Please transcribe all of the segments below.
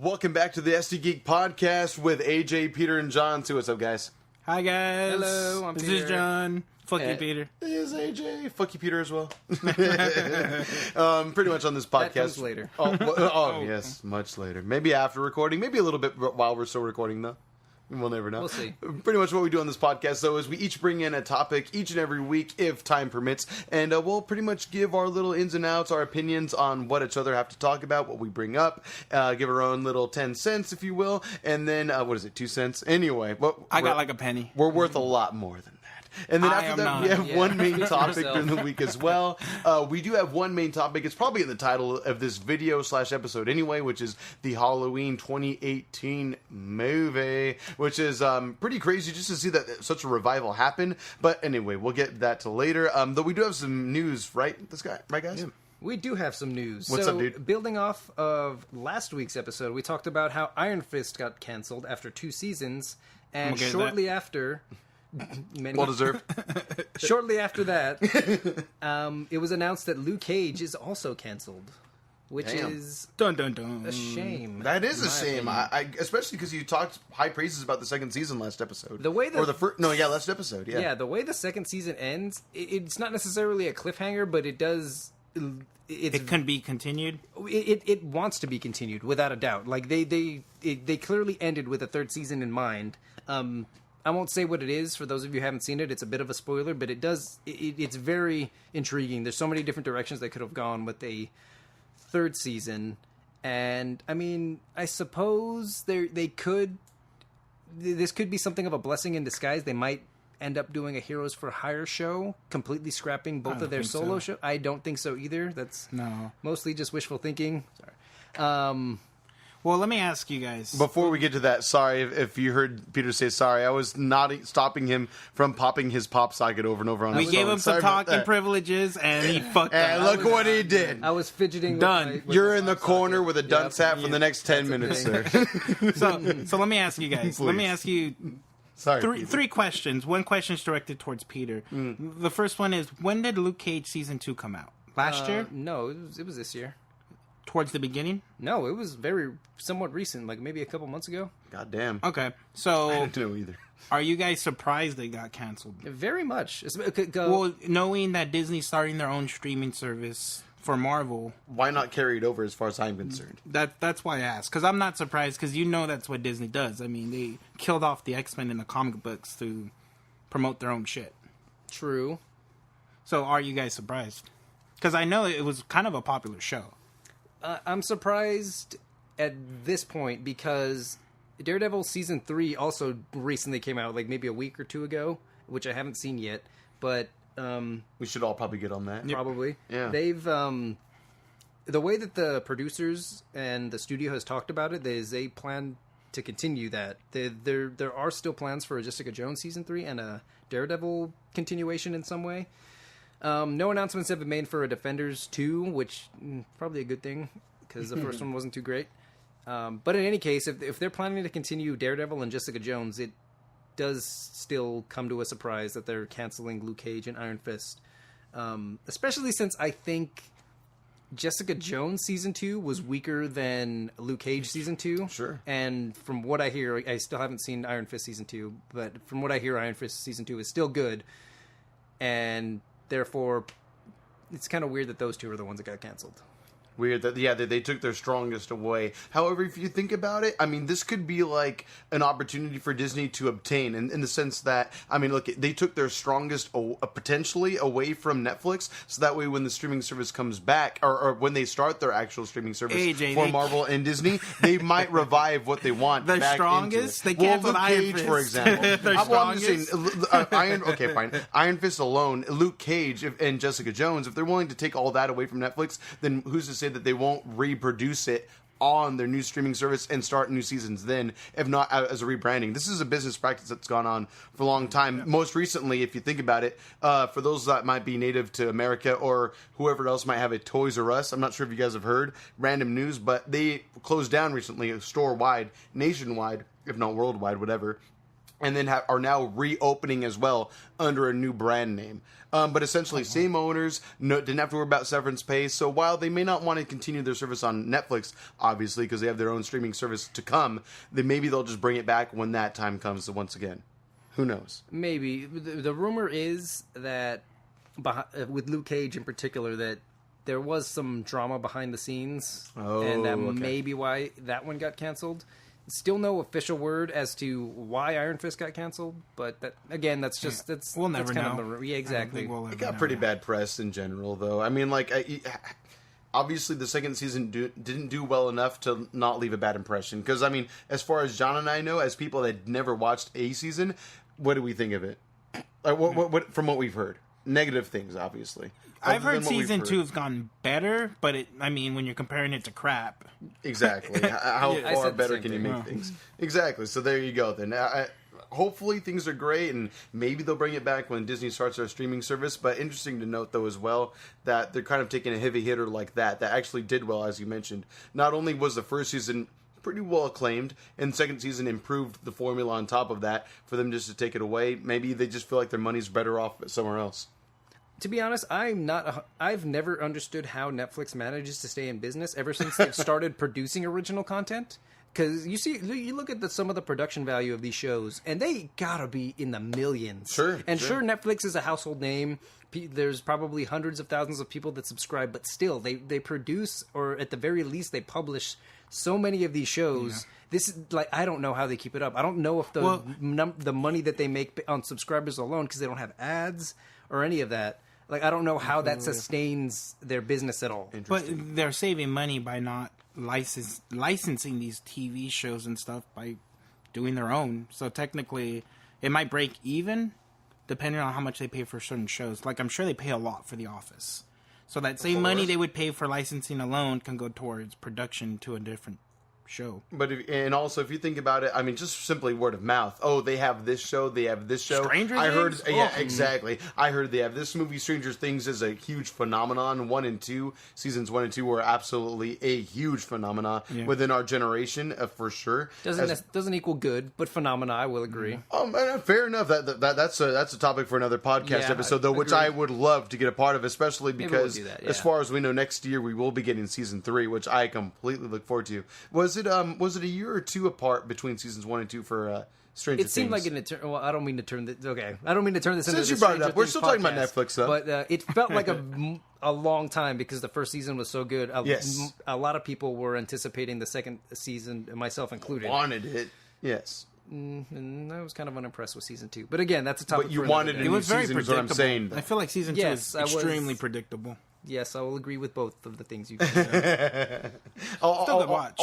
Welcome back to the STGeek Podcast with AJ, Peter, and John. So what's up, guys? Hi, guys. Hello, I'm This Peter. is John. Fuck you, Peter. It is AJ. Fuck you, Peter, as well. Pretty much on this podcast. That comes later. Yes, much later. Maybe after recording. Maybe a little bit while we're still recording, though. We'll never know. We'll see. Pretty much what we do on this podcast, though, is we each bring in a topic each and every week, if time permits, and we'll pretty much give our little ins and outs, our opinions on what each other have to talk about, what we bring up, give our own little 10 cents, if you will, and then, 2 cents? Anyway. I got like a penny. We're worth a lot more than that. And then after that, we have one main topic during the week as well. We do have one main topic. It's probably in the title of this video/episode anyway, which is the Halloween 2018 movie, which is pretty crazy just to see that such a revival happen. But anyway, we'll get that to later. Though we do have some news, right, right, guys? Yeah. We do have some news. What's up, dude? Building off of last week's episode, we talked about how Iron Fist got canceled after 2 seasons, and shortly after... Well deserved. Shortly after that, it was announced that Luke Cage is also canceled, which is dun dun dun. a shame. That is a shame. I especially because you talked high praises about the second season last episode. The way that last episode. Yeah, the way the second season ends, it's not necessarily a cliffhanger, but it does. It can be continued. It wants to be continued without a doubt. Like they clearly ended with a third season in mind. I won't say what it is for those of you who haven't seen it. It's a bit of a spoiler, but it's very intriguing. There's so many different directions they could have gone with a third season. And, I mean, I suppose this could be something of a blessing in disguise. They might end up doing a Heroes for Hire show, completely scrapping both of their solo shows. I don't think so either. That's mostly just wishful thinking. Sorry. Well, let me ask you guys. Before we get to that, sorry if you heard Peter say sorry. I was not stopping him from popping his pop socket over and over on his phone. We gave him some talking privileges, and he fucked up. And look what he did. I was fidgeting. Done. You're in the corner with a dunce hat for the next 10 minutes, sir. So let me ask you guys. Please. Let me ask you three questions. One question is directed towards Peter. The first one is, when did Luke Cage Season 2 come out? Last year? No, it was this year. Towards the beginning? No, it was somewhat recent, like maybe a couple months ago. God damn. Okay, so... I didn't know either. Are you guys surprised they got canceled? Very much. Well, knowing that Disney's starting their own streaming service for Marvel... Why not carry it over as far as I'm concerned? That's why I asked. Because I'm not surprised, because you know that's what Disney does. I mean, they killed off the X-Men in the comic books to promote their own shit. True. So are you guys surprised? Because I know it was kind of a popular show. I'm surprised at this point because Daredevil Season 3 also recently came out, like maybe a week or two ago, which I haven't seen yet, but... we should all probably get on that. Probably. Yeah. They've... the way that the producers and the studio has talked about it is they plan to continue that. There are still plans for a Jessica Jones Season 3 and a Daredevil continuation in some way. No announcements have been made for a Defenders 2, which probably a good thing because the first one wasn't too great. But in any case, if they're planning to continue Daredevil and Jessica Jones, it does still come to a surprise that they're canceling Luke Cage and Iron Fist. Especially since I think Jessica Jones Season 2 was weaker than Luke Cage Season 2. Sure. And from what I hear, I still haven't seen Iron Fist Season 2, but from what I hear, Iron Fist Season 2 is still good. And... therefore, it's kind of weird that those two are the ones that got canceled. Weird that they took their strongest away. However, if you think about it, I mean, this could be like an opportunity for Disney to obtain in the sense that, I mean, look, they took their strongest potentially away from Netflix, so that way when the streaming service comes back, or when they start their actual streaming service for Marvel and Disney, they might revive what they want. The back strongest? Into it. They canceled Luke Iron Cage, Fist. for example. I'm just saying, okay, fine. Iron Fist alone, Luke Cage and Jessica Jones, if they're willing to take all that away from Netflix, then who's to say that they won't reproduce it on their new streaming service and start new seasons then, if not as a rebranding. This is a business practice that's gone on for a long time. Most recently, if you think about it, for those that might be native to America or whoever else might have a Toys R Us, I'm not sure if you guys have heard, random news, but they closed down recently, store-wide, nationwide, if not worldwide, whatever. and then are now reopening as well under a new brand name. But essentially, same owners, didn't have to worry about severance pay. So while they may not want to continue their service on Netflix, obviously, because they have their own streaming service to come, then maybe they'll just bring it back when that time comes once again. Who knows? Maybe. The rumor is that, with Luke Cage in particular, that there was some drama behind the scenes. And that may be why that one got canceled. Still no official word as to why Iron Fist got canceled, but we'll never know. Yeah, exactly. It got pretty bad press in general, though. I mean, obviously the second season didn't do well enough to not leave a bad impression. Because, I mean, as far as John and I know, as people that never watched a season, what do we think of it? What from what we've heard? Negative things, obviously. I've heard season 2 has gone better, but when you're comparing it to crap. Exactly. How far better can you make things? Exactly. So there you go then. Hopefully things are great, and maybe they'll bring it back when Disney starts their streaming service. But interesting to note, though, as well, that they're kind of taking a heavy hitter like that actually did well, as you mentioned. Not only was the first season pretty well acclaimed, and the second season improved the formula on top of that, for them just to take it away, maybe they just feel like their money's better off somewhere else. To be honest, I've never understood how Netflix manages to stay in business ever since they've started producing original content. Because you look at some of the production value of these shows, and they gotta be in the millions. Sure. Netflix is a household name. There's probably hundreds of thousands of people that subscribe, but still, they produce, or at the very least, they publish so many of these shows. Yeah. This is I don't know how they keep it up. I don't know if the money that they make on subscribers alone, because they don't have ads or any of that. I don't know how that sustains their business at all. But they're saving money by not licensing these TV shows and stuff by doing their own. So technically, it might break even depending on how much they pay for certain shows. I'm sure they pay a lot for The Office. So that same money they would pay for licensing alone can go towards production to a different show. But if you think about it, I mean, just simply word of mouth. Oh, they have this show. They have this show. Stranger Things? Yeah, exactly. I heard they have this movie. Stranger Things is a huge phenomenon. 1 and 2 seasons 1 and 2 were absolutely a huge phenomenon within our generation, for sure. Doesn't equal good, but phenomena. I will agree. Fair enough. That's a topic for another podcast episode, though, which I would love to get a part of, especially because as far as we know, next year we will be getting season 3, which I completely look forward to. Was it a year or two apart between seasons 1 and 2 for Stranger Things? It seemed like an eternal. Well, I don't mean to turn this. Okay, I don't mean to turn this into. Since you brought it up, we're still talking about Netflix, though. But it felt like a long time because the first season was so good. A lot of people were anticipating the second season, myself included. Wanted it. Yes. And I was kind of unimpressed with season 2. But again, that's a topic. But you wanted a new season, is what I'm saying. I feel like season 2 is extremely predictable. Yes, I will agree with both of the things you said. Still good watch.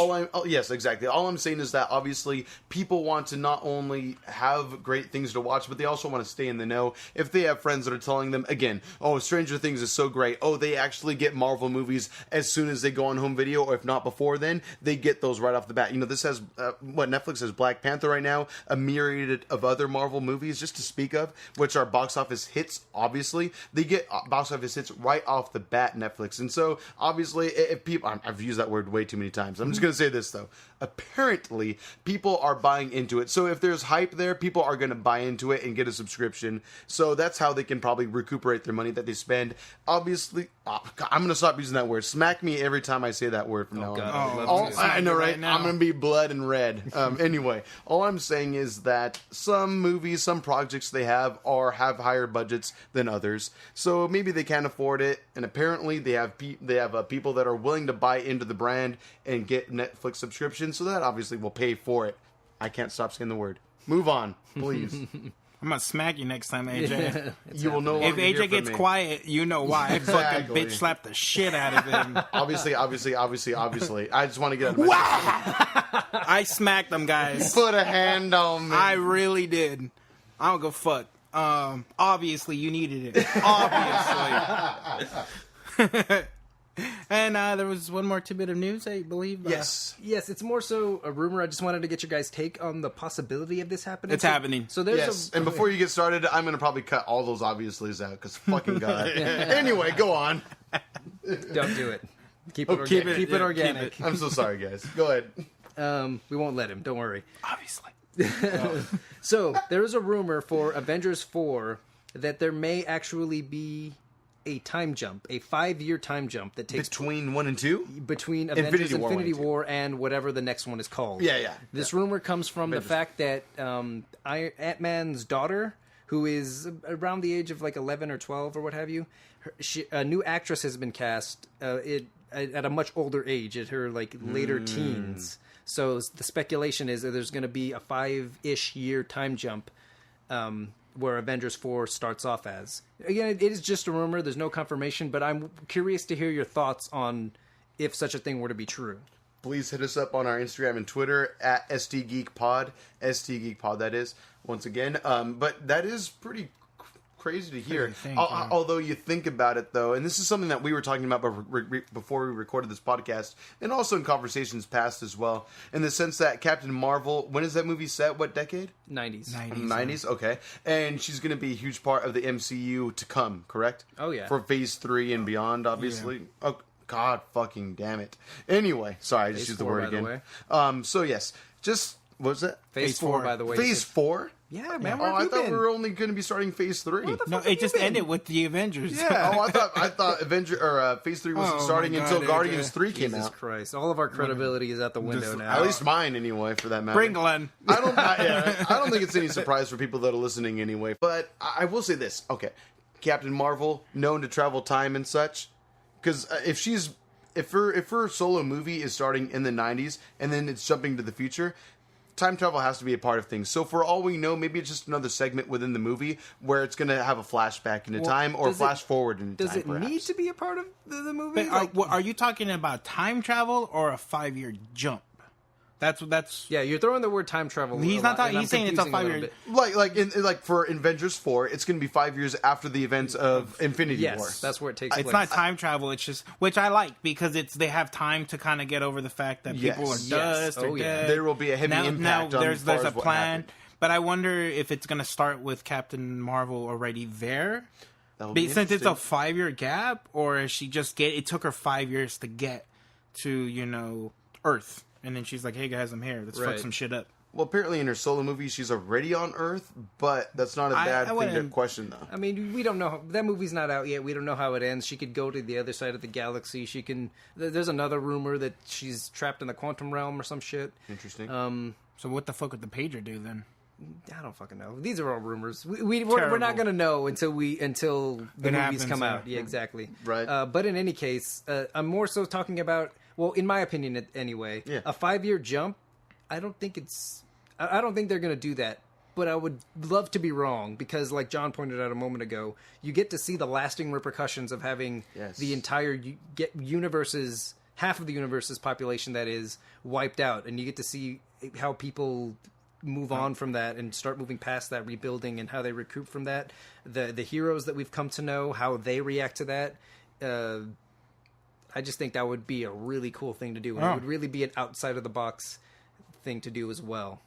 Yes, exactly. All I'm saying is that obviously people want to not only have great things to watch, but they also want to stay in the know. If they have friends that are telling them, again, oh, Stranger Things is so great. Oh, they actually get Marvel movies as soon as they go on home video, or if not before then, they get those right off the bat. This has, Netflix has Black Panther right now, a myriad of other Marvel movies, just to speak of, which are box office hits, obviously. They get box office hits right off the bat, Netflix. And so obviously, if people, I've used that word way too many times. I'm just going to say this though. Apparently, people are buying into it. So if there's hype there, people are going to buy into it and get a subscription. So that's how they can probably recuperate their money that they spend. Obviously, I'm going to stop using that word. Smack me every time I say that word from now on. I know, right? I'm going to be blood and red. Anyway, all I'm saying is that some movies, some projects they have higher budgets than others. So maybe they can't afford it. And apparently they have people that are willing to buy into the brand and get Netflix subscriptions. So that obviously will pay for it. I can't stop saying the word. Move on, please. I'm gonna smack you next time, AJ. You will no longer If AJ gets quiet, you know why. I fucking bitch slap the shit out of him. Obviously. I just want to get out of my I smacked them, guys. Put a hand on me. I really did. I don't go fuck. Obviously, you needed it. Obviously. And there was one more tidbit of news, I believe. Yes, it's more so a rumor. I just wanted to get your guys' take on the possibility of this happening. It's happening. So there's and before you get started, I'm going to probably cut all those obviously's out because fucking God. Anyway, go on. Don't do it. Keep it organic. I'm so sorry, guys. Go ahead. We won't let him. Don't worry. Obviously. So there is a rumor for Avengers 4 that there may actually be a time jump, a 5-year time jump that takes between 1 and 2? between Avengers Infinity War War and whatever the next one is called. Yeah. This rumor comes from the fact that Ant-Man's daughter, who is around the age of like 11 or 12 or what have you, a new actress has been cast at a much older age, at her like later teens. So the speculation is that there's going to be a 5-ish year time jump where Avengers 4 starts off as. Again, it is just a rumor. There's no confirmation, but I'm curious to hear your thoughts on if such a thing were to be true. Please hit us up on our Instagram and Twitter at STGeekPod. STGeekPod, that is, once again. But that is pretty crazy to hear. Although you think about it, though, and this is something that we were talking about before we recorded this podcast, and also in conversations past as well, in the sense that Captain Marvel, when is that movie set? What decade? 90s. 90s, okay. And she's going to be a huge part of the MCU to come, correct? Oh, yeah. For Phase 3 and beyond, obviously. Yeah. Oh, God fucking damn it. Anyway, sorry, I just used the word again. So, yes, just, what was that? Phase 4, by the way. Phase 4? Yeah, man. I thought we were only going to be starting Phase 3. No, it just ended with the Avengers. Yeah. I thought Phase 3 wasn't starting until Guardians 3 came out. Jesus Christ! All of our credibility is out the window now. At least mine, anyway, for that matter. Bring Glenn. I don't think it's any surprise for people that are listening anyway. But I will say this: okay, Captain Marvel, known to travel time and such, because if her solo movie is starting in the 90s and then it's jumping to the future, time travel has to be a part of things. So for all we know, maybe it's just another segment within the movie where it's going to have a flashback into time or flash forward into time. Does it need to be a part of the movie? But are you talking about time travel or a 5-year jump? That's yeah. You're throwing the word time travel. He's not talking. He's saying it's a 5-year. Like for Avengers 4, it's going to be 5 years after the events of Infinity War. Yes, that's where it takes place. It's not time travel. It's just, which I like, because they have time to kind of get over the fact that people are dust or dead. There will be a heavy impact. Now there's a plan, but I wonder if it's going to start with Captain Marvel already there. Since it's a 5-year gap, or is she just it took her 5 years to get to Earth. And then she's like, hey, guys, I'm here. Let's fuck some shit up. Well, apparently in her solo movie, she's already on Earth, but that's not a bad thing to question, though. I mean, we don't know. That movie's not out yet. We don't know how it ends. She could go to the other side of the galaxy. She can... There's another rumor that she's trapped in the quantum realm or some shit. Interesting. So what the fuck would the pager do, then? I don't fucking know. These are all rumors. We're not going to know until the movies come out. Yeah, exactly. Right. But in any case, I'm more so talking about... Well, in my opinion, anyway, a 5-year jump, I don't think they're going to do that. But I would love to be wrong, because like John pointed out a moment ago, you get to see the lasting repercussions of having the entire universe's, half of the universe's population that is wiped out. And you get to see how people move on from that and start moving past that, rebuilding, and how they recoup from that. The heroes that we've come to know, how they react to that. I just think that would be a really cool thing to do. And it would really be an outside-of-the-box thing to do as well.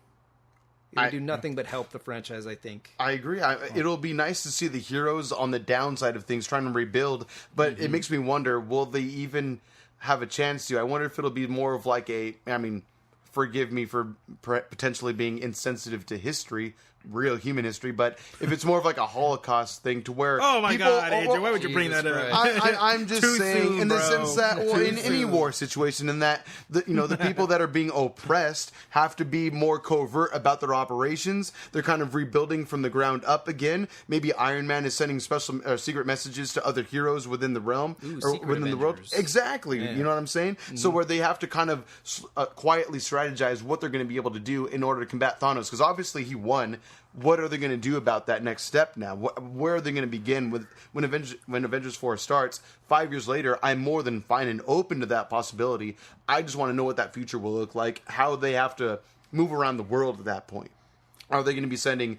It would do nothing but help the franchise, I think. I agree. It'll be nice to see the heroes on the downside of things trying to rebuild, but it makes me wonder, will they even have a chance to? I wonder if it'll be more of like forgive me for potentially being insensitive to history, real human history, but if it's more of like a Holocaust thing to where God, Andrew, why would you bring that up? I'm just saying, in the sense that, in any war situation, in that the people that are being oppressed have to be more covert about their operations. They're kind of rebuilding from the ground up again. Maybe Iron Man is sending special secret messages to other heroes within the realm or within the world. Exactly, you know what I'm saying? Mm-hmm. So where they have to kind of quietly strategize what they're going to be able to do in order to combat Thanos, because obviously he won. What are they going to do about that next step now? Where are they going to begin with when Avengers 4 starts? 5 years later, I'm more than fine and open to that possibility. I just want to know what that future will look like, how they have to move around the world at that point. Are they going to be sending,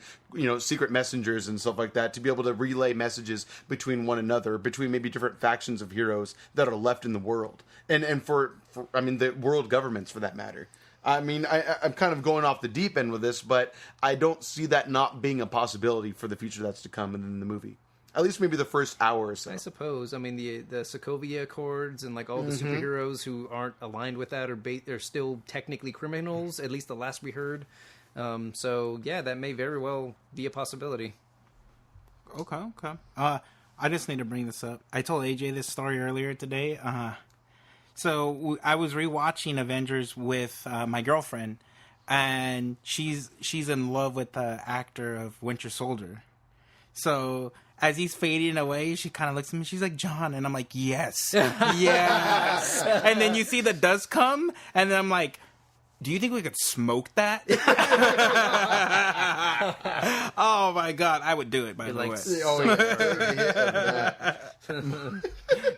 secret messengers and stuff like that to be able to relay messages between one another, between maybe different factions of heroes that are left in the world, and for the world governments for that matter? I mean, I'm kind of going off the deep end with this, but I don't see that not being a possibility for the future that's to come in the movie. At least maybe the first hour or so. I suppose. I mean, the Sokovia Accords and like all the superheroes who aren't aligned with that are still technically criminals. At least the last we heard. So yeah, that may very well be a possibility. Okay. I just need to bring this up. I told AJ this story earlier today. So I was rewatching Avengers with my girlfriend, and she's in love with the actor of Winter Soldier. So as he's fading away, she kind of looks at me. She's like, "John," and I'm like, "Yes, yes." And then you see the dust come, and then I'm like, "Do you think we could smoke that?" Oh my god, I would do it. By the way,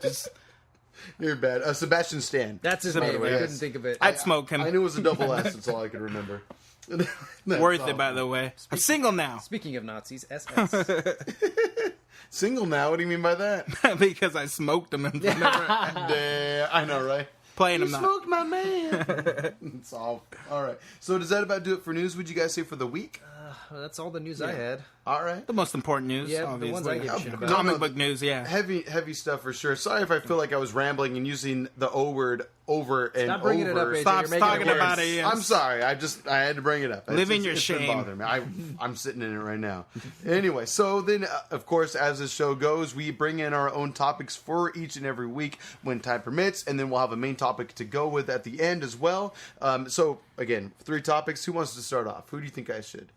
Just. You're bad. Sebastian Stan. That's his name. I couldn't think of it. I'd smoke him. I knew it was a double S. That's all I could remember. Worth it, by the way. I'm single now. Speaking of Nazis, SS. Single now? What do you mean by that? Because I smoked him. And I know, right? Playing you him. Smoked my man. It's all right. So does that about do it for news? Would you guys say for the week? That's all the news I had. All right. The most important news. Yeah, obviously. the ones I give a shit about. Comic book news, yeah. Heavy stuff for sure. Sorry if I feel like I was rambling and using the O word over and Stop bringing over. it up, AJ. Stop talking about it. Yes. I'm sorry. I had to bring it up. Live in your it's shame. been bothering me. I'm sitting in it right now. Anyway, so then, of course, as the show goes, we bring in our own topics for each and every week when time permits, and then we'll have a main topic to go with at the end as well. So, again, 3 topics. Who wants to start off? Who do you think I should?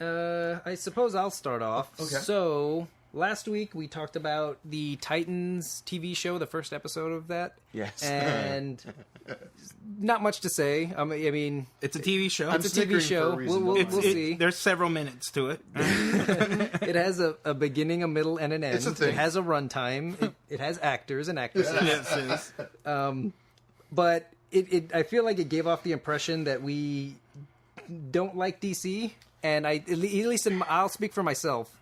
I suppose I'll start off. Okay. So, last week we talked about the Titans TV show, the first episode of that. Yes. And not much to say. I mean, it's a TV show. It's a TV show. We'll see. There's several minutes to it. It has a beginning, a middle, and an end. It's a thing. It has a runtime. It has actors and actresses. Yes. But I feel like it gave off the impression that we don't like DC. And at least I'll speak for myself.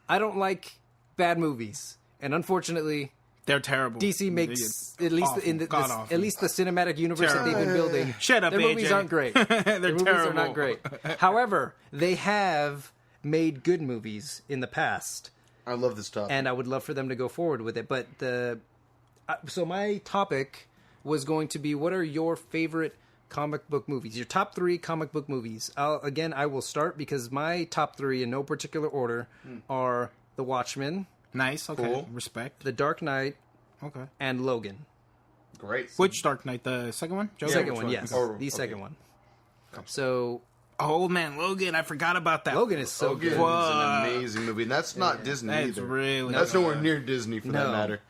I don't like bad movies, and unfortunately, they're terrible. DC makes at least at least the cinematic universe terrible. that they've been building. Shut up, their AJ. movies aren't great. They're their movies terrible. are not great. However, they have made good movies in the past. I love this topic, and I would love for them to go forward with it. But so my topic was going to be: what are your favorite comic book movies? Your top 3 comic book movies. I will start because my top 3 in no particular order are The Watchmen. Nice. Okay. Cool. Respect. The Dark Knight. Okay. And Logan. Great. Which Dark Knight? The second one? The second one, yes. The second one. So... Oh, man, Logan. I forgot about that. Logan is so good. It's an amazing movie. And that's not Disney That's either. really That's good. nowhere near Disney for that matter.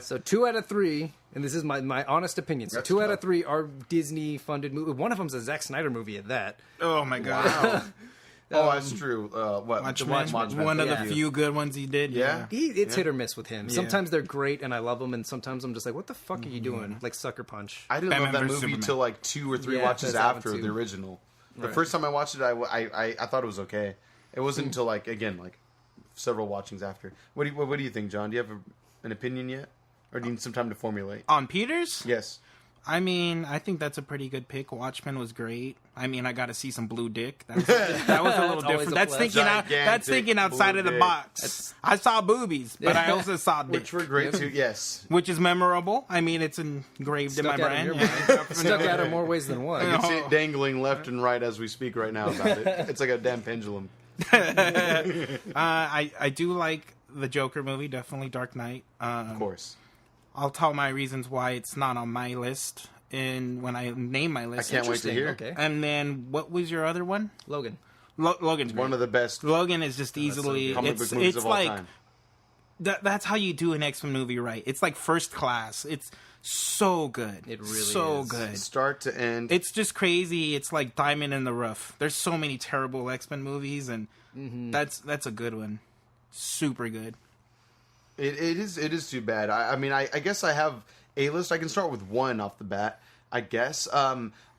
So 2 out of 3, and this is my honest opinion. So That's 2 tough. out of 3 are Disney funded movies. One of them's a Zack Snyder movie at that. Oh, my God. Wow. that's true. What? Watchmen. One of the few good ones he did. Yeah. It's hit or miss with him. Sometimes they're great and I love them, and sometimes I'm just like, what the fuck are you doing? Like Sucker Punch. I didn't Batman love that versus movie Superman. till like 2 or 3 Yeah, watches that's that one after too. the original. The Right. first time I watched it, I thought it was okay. It wasn't until like several watchings after. What do you think, John? Do you have an opinion yet, or do you need some time to formulate? On Peters? Yes. I mean, I think that's a pretty good pick. Watchmen was great. I mean, I got to see some blue dick. That was a little always different. a That's plus. thinking outside blue of the dick. box. I saw boobies, but I also saw dick, Which were great too. Yes. which is memorable. I mean, it's engraved in my Stuck out in brain. your Yeah. Stuck out in more ways than one. I can see it dangling left and right as we speak right now about it. It's like a damn pendulum. I do like the Joker movie, definitely Dark Knight. Of course. I'll tell my reasons why it's not on my list when I name my I list. can't wait to hear. Okay. And then what was your other one? Logan. Logan's great. One of the best Logan is just easily comic book movies of all like time. that's how you do an X-Men movie right. It's like first class. It's so good. It really so is. good. Start to end. It's just crazy. It's like diamond in the rough. There's so many terrible X-Men movies, and that's a good one. Super good. It is too bad. I mean, I guess I have a list. I can start with one off the bat, I guess.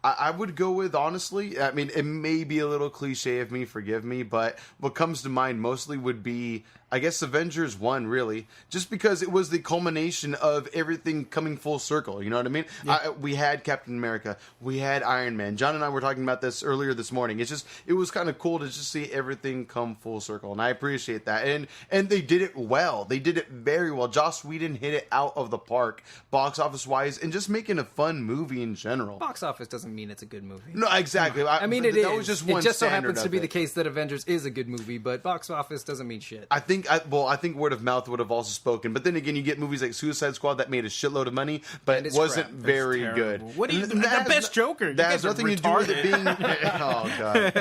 I would go with, honestly, I mean, it may be a little cliche of me, forgive me, but what comes to mind mostly would be, I guess, Avengers 1, really. Just because it was the culmination of everything coming full circle, you know what I mean? Yeah. We had Captain America, we had Iron Man. John and I were talking about this earlier this morning. It was kind of cool to just see everything come full circle, and I appreciate that. And they did it well. They did it very well. Joss Whedon hit it out of the park, box office-wise, and just making a fun movie in general. Box office doesn't mean it's a good movie. No, exactly. I mean, it is. Was just one it just so standard happens to be it. the case that Avengers is a good movie, but box office doesn't mean shit. I think word of mouth would have also spoken. But then again, you get movies like Suicide Squad that made a shitload of money, but it wasn't very good. What do you? The best Joker. That has nothing to do with it being. Oh god.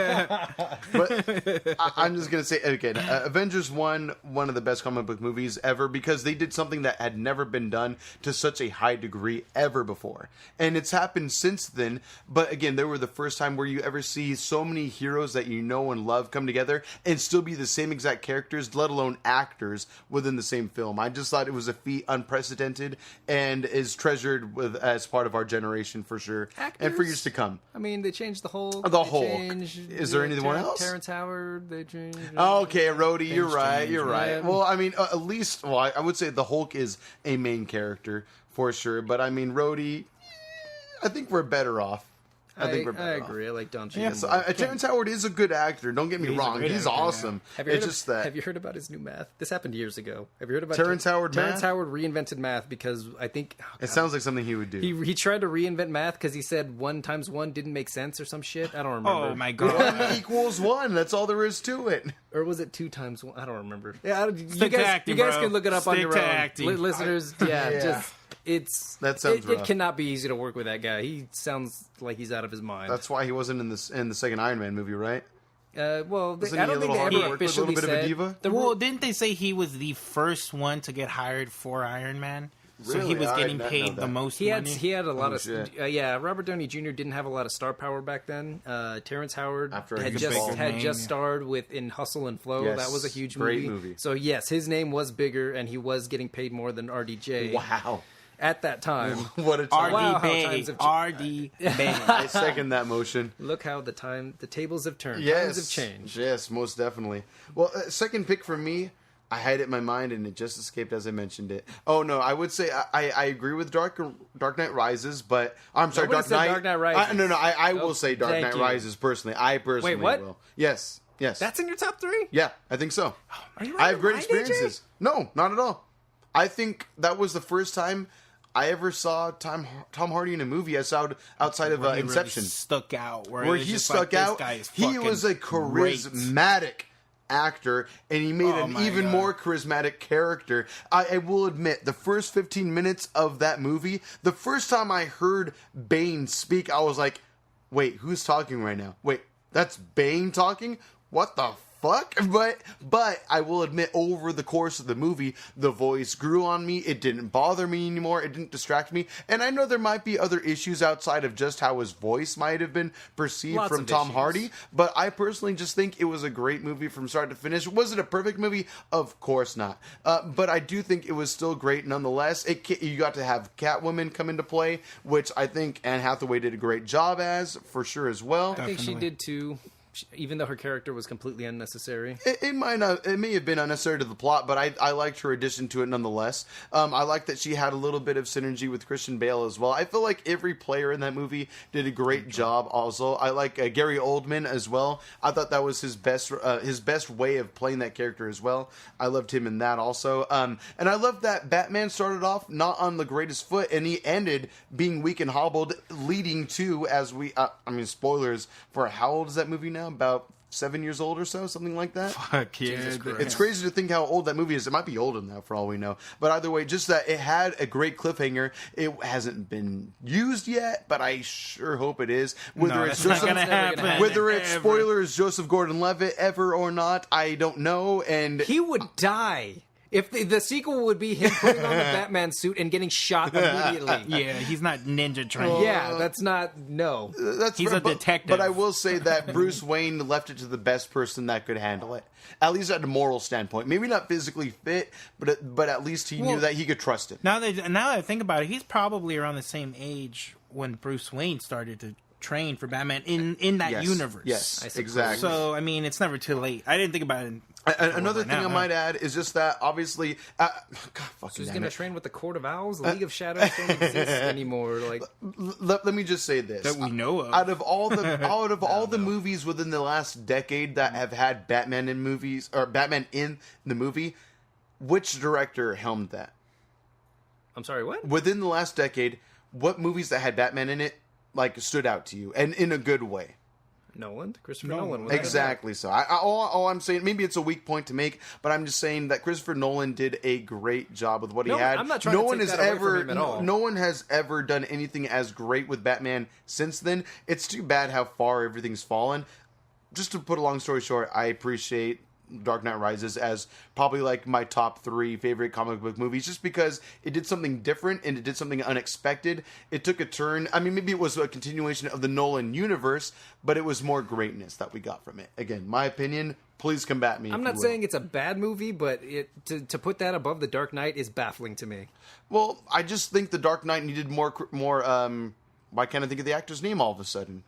But I'm just gonna say again, Avengers 1, one of the best comic book movies ever, because they did something that had never been done to such a high degree ever before, and it's happened since then. But again, they were the first time where you ever see so many heroes that you know and love come together and still be the same exact characters, let alone actors within the same film. I just thought it was a feat unprecedented and is treasured as part of our generation for sure, and for years to come. I mean, they changed the whole. Is there anyone else? Terrence Howard. They changed. Okay, Rhodey, you're right. You're right. Well, I mean, at least, I would say the Hulk is a main character for sure. But I mean, Rhodey, I think we're better off. I agree. I like Don Cheadle. Yes, Terrence Howard is a good actor. Don't get me wrong. He's awesome. Have you heard about his new math? This happened years ago. Have you heard about Terrence Howard? Terrence Howard reinvented math because I think it sounds like something he would do. He tried to reinvent math because he said 1 times 1 didn't make sense or some shit. I don't remember. Oh my god! 1 equals 1. That's all there is to it. Or was it 2 times 1? I don't remember. Yeah, you guys can look it up on your own. Listeners, just. That sounds rough. It cannot be easy to work with that guy. He sounds like he's out of his mind. That's why he wasn't in the second Iron Man movie, right? I don't think they ever officially said. Well, didn't they say he was the first one to get hired for Iron Man? So really? He was getting paid the most money. He had a lot of... Robert Downey Jr. didn't have a lot of star power back then. Terrence Howard had just starred in Hustle and Flow. Yes, that was a huge movie. So yes, his name was bigger, and he was getting paid more than RDJ. Wow. At that time. What a time. RD Bay. I second that motion. Look how the tables have turned. Yes. Times have changed. Yes, most definitely. Well, second pick for me, I had it in my mind and it just escaped as I mentioned it. Oh, no, I would say I agree with Dark Knight Rises, but... I'm sorry, Dark Knight Rises. I will say Dark Knight Rises personally. I personally will. Yes. That's in your top 3? Yeah, I think so. Are you I have great experiences. AJ? No, not at all. I think that was the first time I ever saw Tom Hardy in a movie outside of Inception. Really stuck out. Where he stuck out. He was a charismatic actor, and he made an even more charismatic character. I will admit, the first 15 minutes of that movie, the first time I heard Bane speak, I was like, wait, who's talking right now? Wait, that's Bane talking? What the fuck? But I will admit, over the course of the movie, the voice grew on me. It didn't bother me anymore. It didn't distract me. And I know there might be other issues outside of just how his voice might have been perceived from Tom Hardy. But I personally just think it was a great movie from start to finish. Was it a perfect movie? Of course not. But I do think it was still great nonetheless. You got to have Catwoman come into play, which I think Anne Hathaway did a great job as, for sure as well. I think she did too. Even though her character was completely unnecessary. It may have been unnecessary to the plot, but I liked her addition to it nonetheless. I liked that she had a little bit of synergy with Christian Bale as well. I feel like every player in that movie did a great job also. I like Gary Oldman as well. I thought that was his best way of playing that character as well. I loved him in that also. And I loved that Batman started off not on the greatest foot, and he ended being weak and hobbled, leading to, spoilers for how old is that movie now? About 7 years old or so, something like that. Fuck yeah. It's crazy to think how old that movie is. It might be older now for all we know. But either way, just that it had a great cliffhanger. It hasn't been used yet, but I sure hope it is. Whether it's spoilers, Joseph Gordon-Levitt ever or not, I don't know. And he would die. If the sequel would be him putting on the Batman suit and getting shot immediately. Yeah, he's not ninja trained. That's not, no. He's a detective. But I will say that Bruce Wayne left it to the best person that could handle it. At least at a moral standpoint. Maybe not physically fit, but at least he knew that he could trust it. Now that I think about it, he's probably around the same age when Bruce Wayne started to train for Batman in that universe. Yes, exactly. So, I mean, it's never too late. I didn't think about it. Another thing I might add is just that, obviously... God, so he's going to train with the Court of Owls? The League of Shadows don't exist anymore. Like, let me just say this. That we know of. Out of all the movies within the last decade that have had Batman in movies, or Batman in the movie, which director helmed that? I'm sorry, what? Within the last decade, what movies that had Batman in it stood out to you, and in a good way? Christopher Nolan. Exactly. So, all I'm saying, maybe it's a weak point to make, but I'm just saying that Christopher Nolan did a great job with what he had. I'm not trying to take that away from him at all. No one has ever done anything as great with Batman since then. It's too bad how far everything's fallen. Just to put a long story short, I appreciate Dark Knight Rises as probably my top 3 favorite comic book movies, just because it did something different and it did something unexpected. It took a turn. I mean, maybe it was a continuation of the Nolan universe, but it was more greatness that we got from it. Again, my opinion. Please combat me. I'm not saying it's a bad movie, but to put that above The Dark Knight is baffling to me. Well, I just think The Dark Knight needed more. Why can't I think of the actor's name all of a sudden?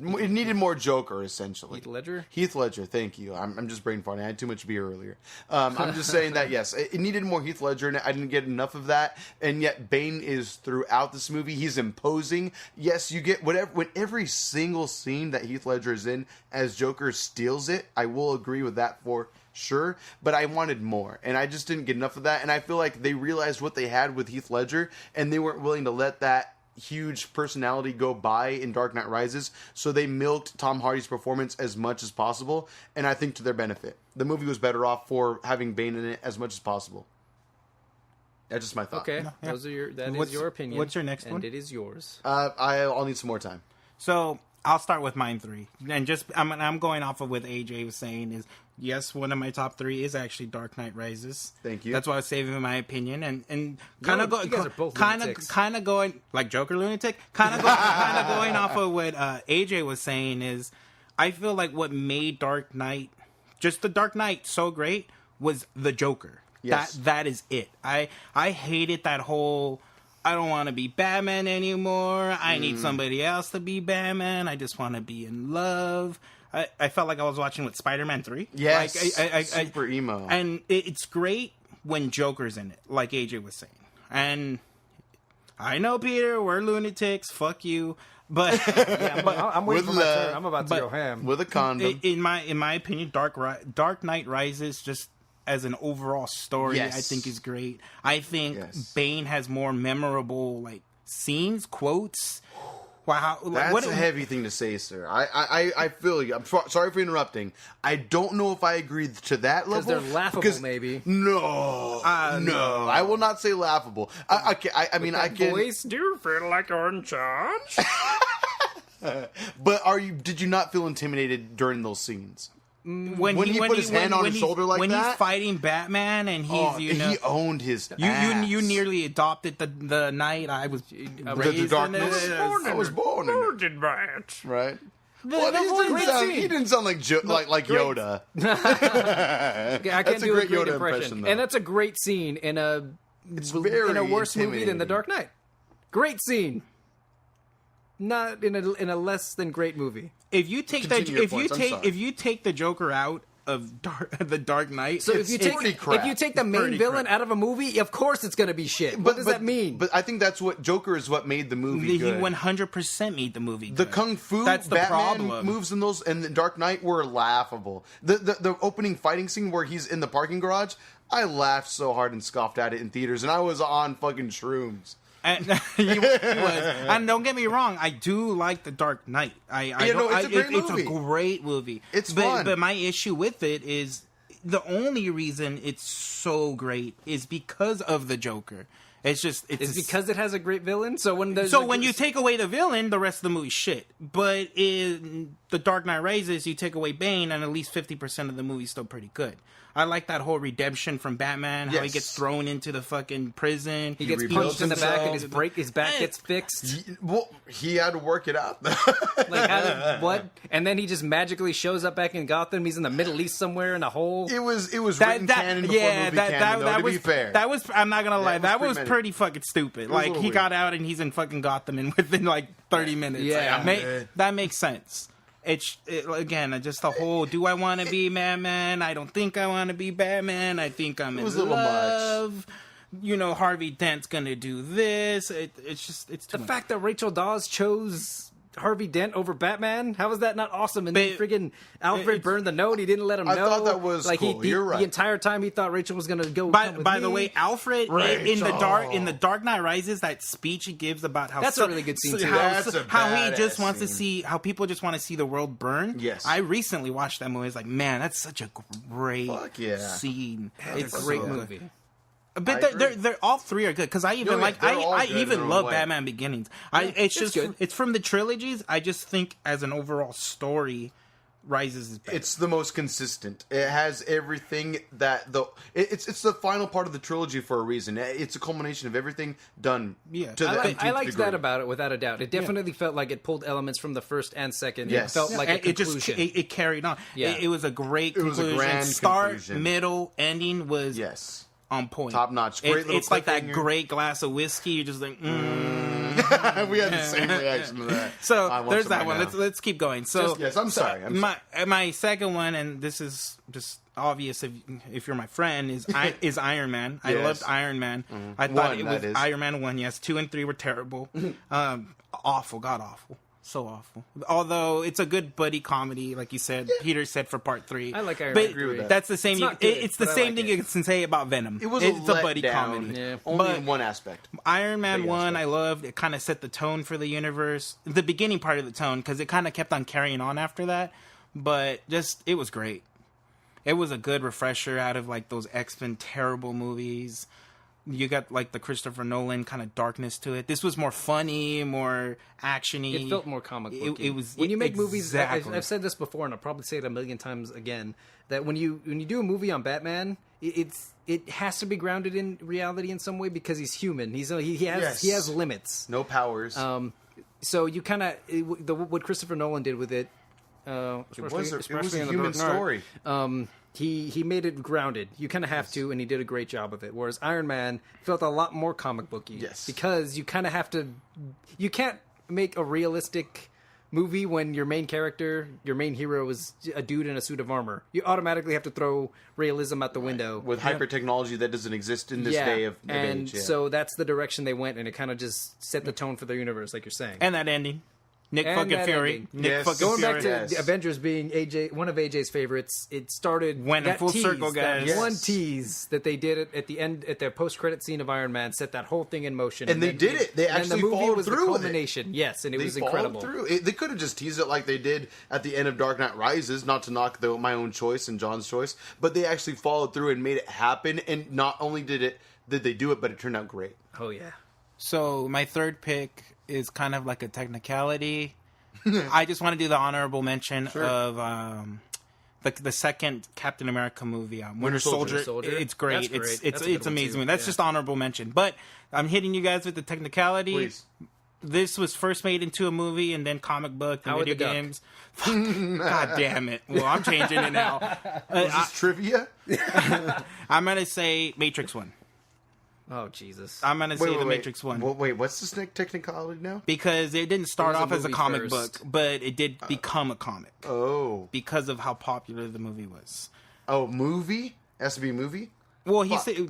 It needed more Joker, essentially. Heath Ledger, thank you. I'm just brain farting. I had too much beer earlier. I'm just saying that, yes, it needed more Heath Ledger, and I didn't get enough of that. And yet, Bane is throughout this movie. He's imposing. Yes, you get whatever. When every single scene that Heath Ledger is in as Joker steals it, I will agree with that for sure. But I wanted more, and I just didn't get enough of that. And I feel like they realized what they had with Heath Ledger, and they weren't willing to let that huge personality go by in Dark Knight Rises, so they milked Tom Hardy's performance as much as possible, and I think to their benefit. The movie was better off for having Bane in it as much as possible. That's just my thought. Okay, that is your opinion. What's your next one? And it is yours. I'll need some more time. So I'll start with mine 3, and just I'm going off of what AJ was saying. Is yes, one of my top 3 is actually Dark Knight Rises. Thank you. That's why I was saving my opinion, and kind of going like Joker lunatic. Kind of going off of what AJ was saying is, I feel like what made Dark Knight, just the Dark Knight, so great was the Joker. Yes. That is it. I hated that whole, I don't want to be Batman anymore. I need somebody else to be Batman. I just want to be in love. I felt like I was watching with Spider-Man 3. Yes, super emo. And it's great when Joker's in it, like AJ was saying. And I know, Peter, we're lunatics. Fuck you. But I'm waiting for my turn. I'm about to go ham. With a condom. In my opinion, Dark Knight Rises, just as an overall story, I think is great. I think Bane has more memorable scenes, quotes. Wow, that's a heavy thing to say, sir. I feel you. I'm sorry for interrupting. I don't know if I agree to that level. Because they're laughable, maybe. No, no, I will not say laughable. I mean, I can. Voice, do you feel like you're in charge? But did you not feel intimidated during those scenes? When he put his hand on his shoulder like that? When he's fighting Batman and he's, he owned his ass. You nearly adopted the night I was raised the darkness. in it. I was born in it. Right? He didn't sound like Yoda. I can't do a great Yoda impression. And that's a great scene in a worse movie than The Dark Knight. Great scene. Not in a less than great movie. If you take the Joker out of the Dark Knight, so if you take the main villain out of a movie, of course it's going to be shit. What does that mean? But I think that's what Joker is what made the movie good. He 100% made the movie good. The kung fu Batman moves in those and the Dark Knight were laughable. The opening fighting scene where he's in the parking garage, I laughed so hard and scoffed at it in theaters, and I was on fucking shrooms. And he was. And don't get me wrong, I do like The Dark Knight. It's a great movie. It's fun. But my issue with it is the only reason it's so great is because of the Joker. It's because it has a great villain. So when you take away the villain, the rest of the movie's shit. But in The Dark Knight Rises, you take away Bane, and at least 50% of the movie's still pretty good. I like that whole redemption from Batman, how he gets thrown into the fucking prison. He gets punched in the back and his back gets fixed. He had to work it out. What? And then he just magically shows up back in Gotham. He's in the Middle East somewhere in a hole. It was written canon before movie canon, to be fair. That was, I'm not going to lie, that was pretty fucking stupid. Like, he got out and he's in fucking Gotham and within like 30 minutes. Yeah. That makes sense. Again, just the whole, do I want to be Batman? I don't think I want to be Batman. I think I'm in love. You know, Harvey Dent's gonna do this. It's too much. Fact that Rachel Dawes chose Harvey Dent over Batman. How was that not awesome? And then friggin' Alfred burned the note. He didn't let him know. I thought that was like cool. You're right. The entire time he thought Rachel was gonna go. By the way, Alfred in the Dark Knight Rises, that speech he gives about how that's a really good scene too. How he just wants to see how people just want to see the world burn. Yes, I recently watched that movie. It's like, man, that's such a great scene. It's a great movie. But they're all three are good because I even I even love Batman Beginnings. It's from the trilogies. I just think as an overall story, Rises is better. It's the most consistent. It has everything that it's the final part of the trilogy for a reason. It's a culmination of everything done. Yeah, I liked that about it without a doubt. It definitely felt like it pulled elements from the first and second. Yes. It felt like a conclusion. It carried on. Yeah. It was a great conclusion. It was a grand conclusion. Middle, ending was on point. Top notch. Great little it's like that great glass of whiskey. You're just like, we had the same reaction to that. So there's that one. Let's keep going. So I'm sorry. My second one, and this is just obvious if you're my friend, is Iron Man. I loved Iron Man. Mm-hmm. I thought it was Iron Man 1. Yes, 2 and 3 were terrible. Awful. God awful. So awful. Although it's a good buddy comedy, like you said. Peter said for part 3. I like Iron Man. I agree with that. That's the same. It's the same thing you can say about Venom. It's a buddy comedy. Yeah. Only in one aspect. Iron Man 1, I loved. It kind of set the tone for the universe. The beginning part of the tone, because it kind of kept on carrying on after that. But it was great. It was a good refresher out of like those X-Men terrible movies. You got like the Christopher Nolan kind of darkness to it. This was more funny, more actiony. It felt more comic book. It was when you make movies. I've said this before, and I'll probably say it a million times again. That when you do a movie on Batman, it has to be grounded in reality in some way because he's human. He has limits. No powers. So you kind of what Christopher Nolan did with it. It was a human story. He made it grounded. You kind of have to, and he did a great job of it. Whereas Iron Man felt a lot more comic booky. Yes. Because you kind of have to... You can't make a realistic movie when your main character, your main hero, is a dude in a suit of armor. You automatically have to throw realism out the window. With hyper technology that doesn't exist in this day of age. So that's the direction they went, and it kind of just set the tone for the universe, like you're saying. And that ending. Nick fucking Fury. Going back to the Avengers being one of AJ's favorites, it started went in full circle, guys. One tease that they did at the end at their post-credit scene of Iron Man set that whole thing in motion, and they did it. They actually followed through with it. Yes, and it was incredible. They could have just teased it like they did at the end of Dark Knight Rises, not to knock my own choice and John's choice, but they actually followed through and made it happen. And not only did they do it, but it turned out great. Oh yeah. So my third pick is kind of like a technicality. I just want to do the honorable mention of the second Captain America movie, Winter Soldier. It's great. It's amazing. That's just honorable mention. But I'm hitting you guys with the technicality. Please. This was first made into a movie and then comic book and video games. God damn it. Well, I'm changing it now. Is this trivia? I'm going to say Matrix 1. Oh, Jesus. I'm going to say The Matrix 1. Wait, what's this technicality now? Because it didn't start off as a comic book, but it did become a comic. Oh. Because of how popular the movie was. Oh, movie? It has to be a movie? Well,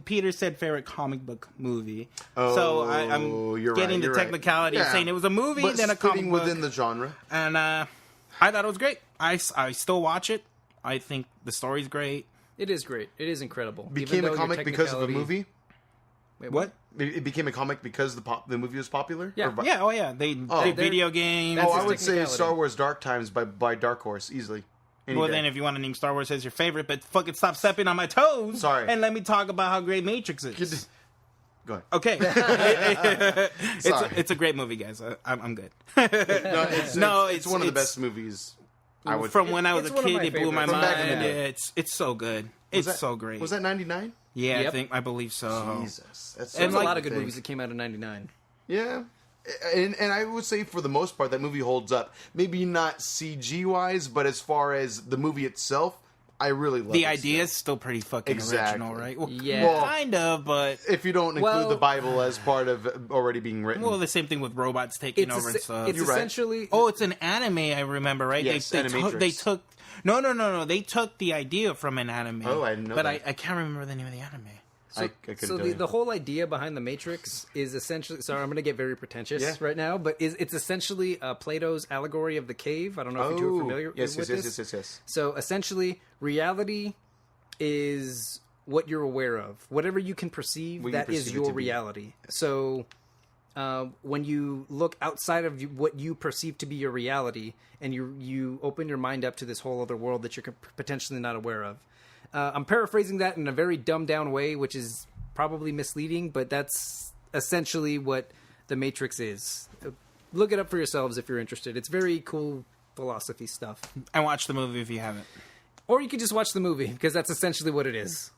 Peter said favorite comic book movie. Oh, so I'm getting the technicality of saying it was a movie, but then a comic book. within the genre. And I thought it was great. I still watch it. I think the story's great. It is great. It is incredible. Became a comic because of a movie? Wait, what? It became a comic because the movie was popular? Yeah. They video games. I would say Star Wars Dark Times by Dark Horse, easily. Then if you want to name Star Wars as your favorite, but fucking stop stepping on my toes. Sorry. And let me talk about how great Matrix is. Go ahead. Okay. It's a great movie, guys. I'm good. It's one of the best movies. From when I was a kid, it blew my mind. It's so good. It's so great. Was that 99? Yeah, yep. I believe so. Jesus. There's a lot of good movies that came out in 99. Yeah. And I would say for the most part that movie holds up. Maybe not CG-wise, but as far as the movie itself, I really love the it idea still. is still pretty fucking original, right? Well, Yeah. well, kind of, but If you don't include the Bible as part of already being written. well, the same thing with robots taking over and stuff. It's essentially... Oh, it's an anime, I remember, right? Yes, they Animatrix. took... No. They took the idea from an anime. Oh, I didn't know but that. I can't remember the name of the anime. I couldn't tell So you. the whole idea behind the Matrix is essentially... Sorry, I'm going to get very pretentious right now, but it's essentially Plato's allegory of the cave. I don't know if you're too familiar with this. Yes. So essentially, reality is what you're aware of. Whatever you can perceive, What you that is perceive it your to be. reality. So when you look outside of what you perceive to be your reality, and you open your mind up to this whole other world that you're potentially not aware of. I'm paraphrasing that in a very dumbed down way, which is probably misleading, but that's essentially what the Matrix is. Look it up for yourselves if you're interested. It's very cool philosophy stuff. And watch the movie if you haven't. Or you can just watch the movie, because that's essentially what it is.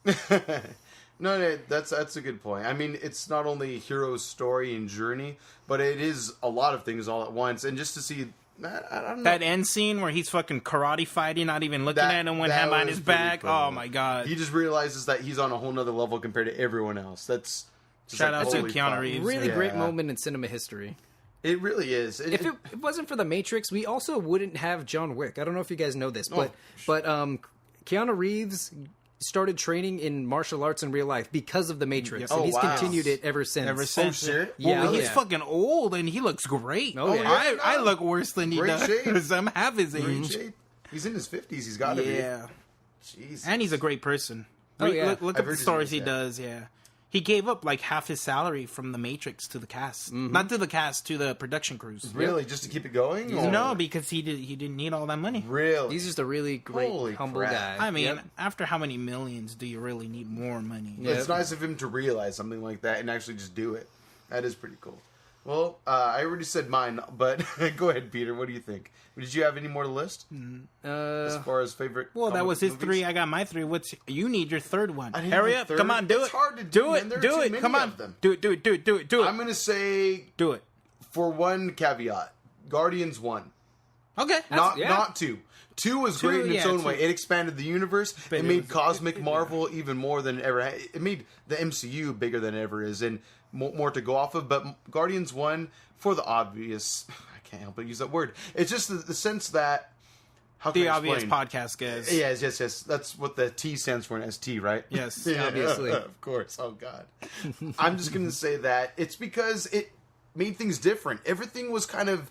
No, that's a good point. I mean, it's not only hero's story and journey, but it is a lot of things all at once. And just to see, I don't know. That end scene where he's fucking karate fighting, not even looking at him, one hand behind his back. Oh my god! He just realizes that he's on a whole nother level compared to everyone else. That's just Shout out to holy Keanu fuck. Reeves. Really great moment in cinema history. It really is. If it wasn't for the Matrix, we also wouldn't have John Wick. I don't know if you guys know this, but Keanu Reeves started training in martial arts in real life because of the Matrix, and he's continued it ever since. Oh shit! Yeah, Well, he's fucking old and he looks great. Oh, yeah. I look worse than he Great does shape. because I'm half his Great age. shape. He's in his 50s. He's got to Yeah, be. Jesus. and he's a great person. Oh, yeah. Look I've at the heard stories he's he good, does. Yeah, he gave up like half his salary from the Matrix to the cast, not to the cast, to the production crews. Really, just to keep it going? Or? No, because he didn't need all that money. Really? He's just a really great, Holy humble crap. guy. I mean, after how many millions do you really need more money? Yeah. It's nice of him to realize something like that and actually just do it. That is pretty cool. Well, I already said mine, but go ahead, Peter. What do you think? Did you have any more to list as far as favorite? Well, that comic was his movies? 3. I got my 3. You need your third one. I didn't Hurry have up! a third. Come on, do It's it. hard to do man. it. There are Do too it. many Come on. of them. Do it. I'm gonna say Do it. for one caveat, Guardians 1, Okay. not 2. 2 was great in its own 2. way. It expanded the universe. But it it made was- cosmic Marvel even more than it ever had. It made the MCU bigger than it ever is, and more to go off of. But Guardians 1, for the obvious, I can't help but use that word. It's just the sense that how can The I obvious explain? podcast guys. Yes. That's what the T stands for in ST, right? Yes. Yeah, Obviously. of course. Oh God. I'm just gonna say that it's because it made things different. Everything was kind of,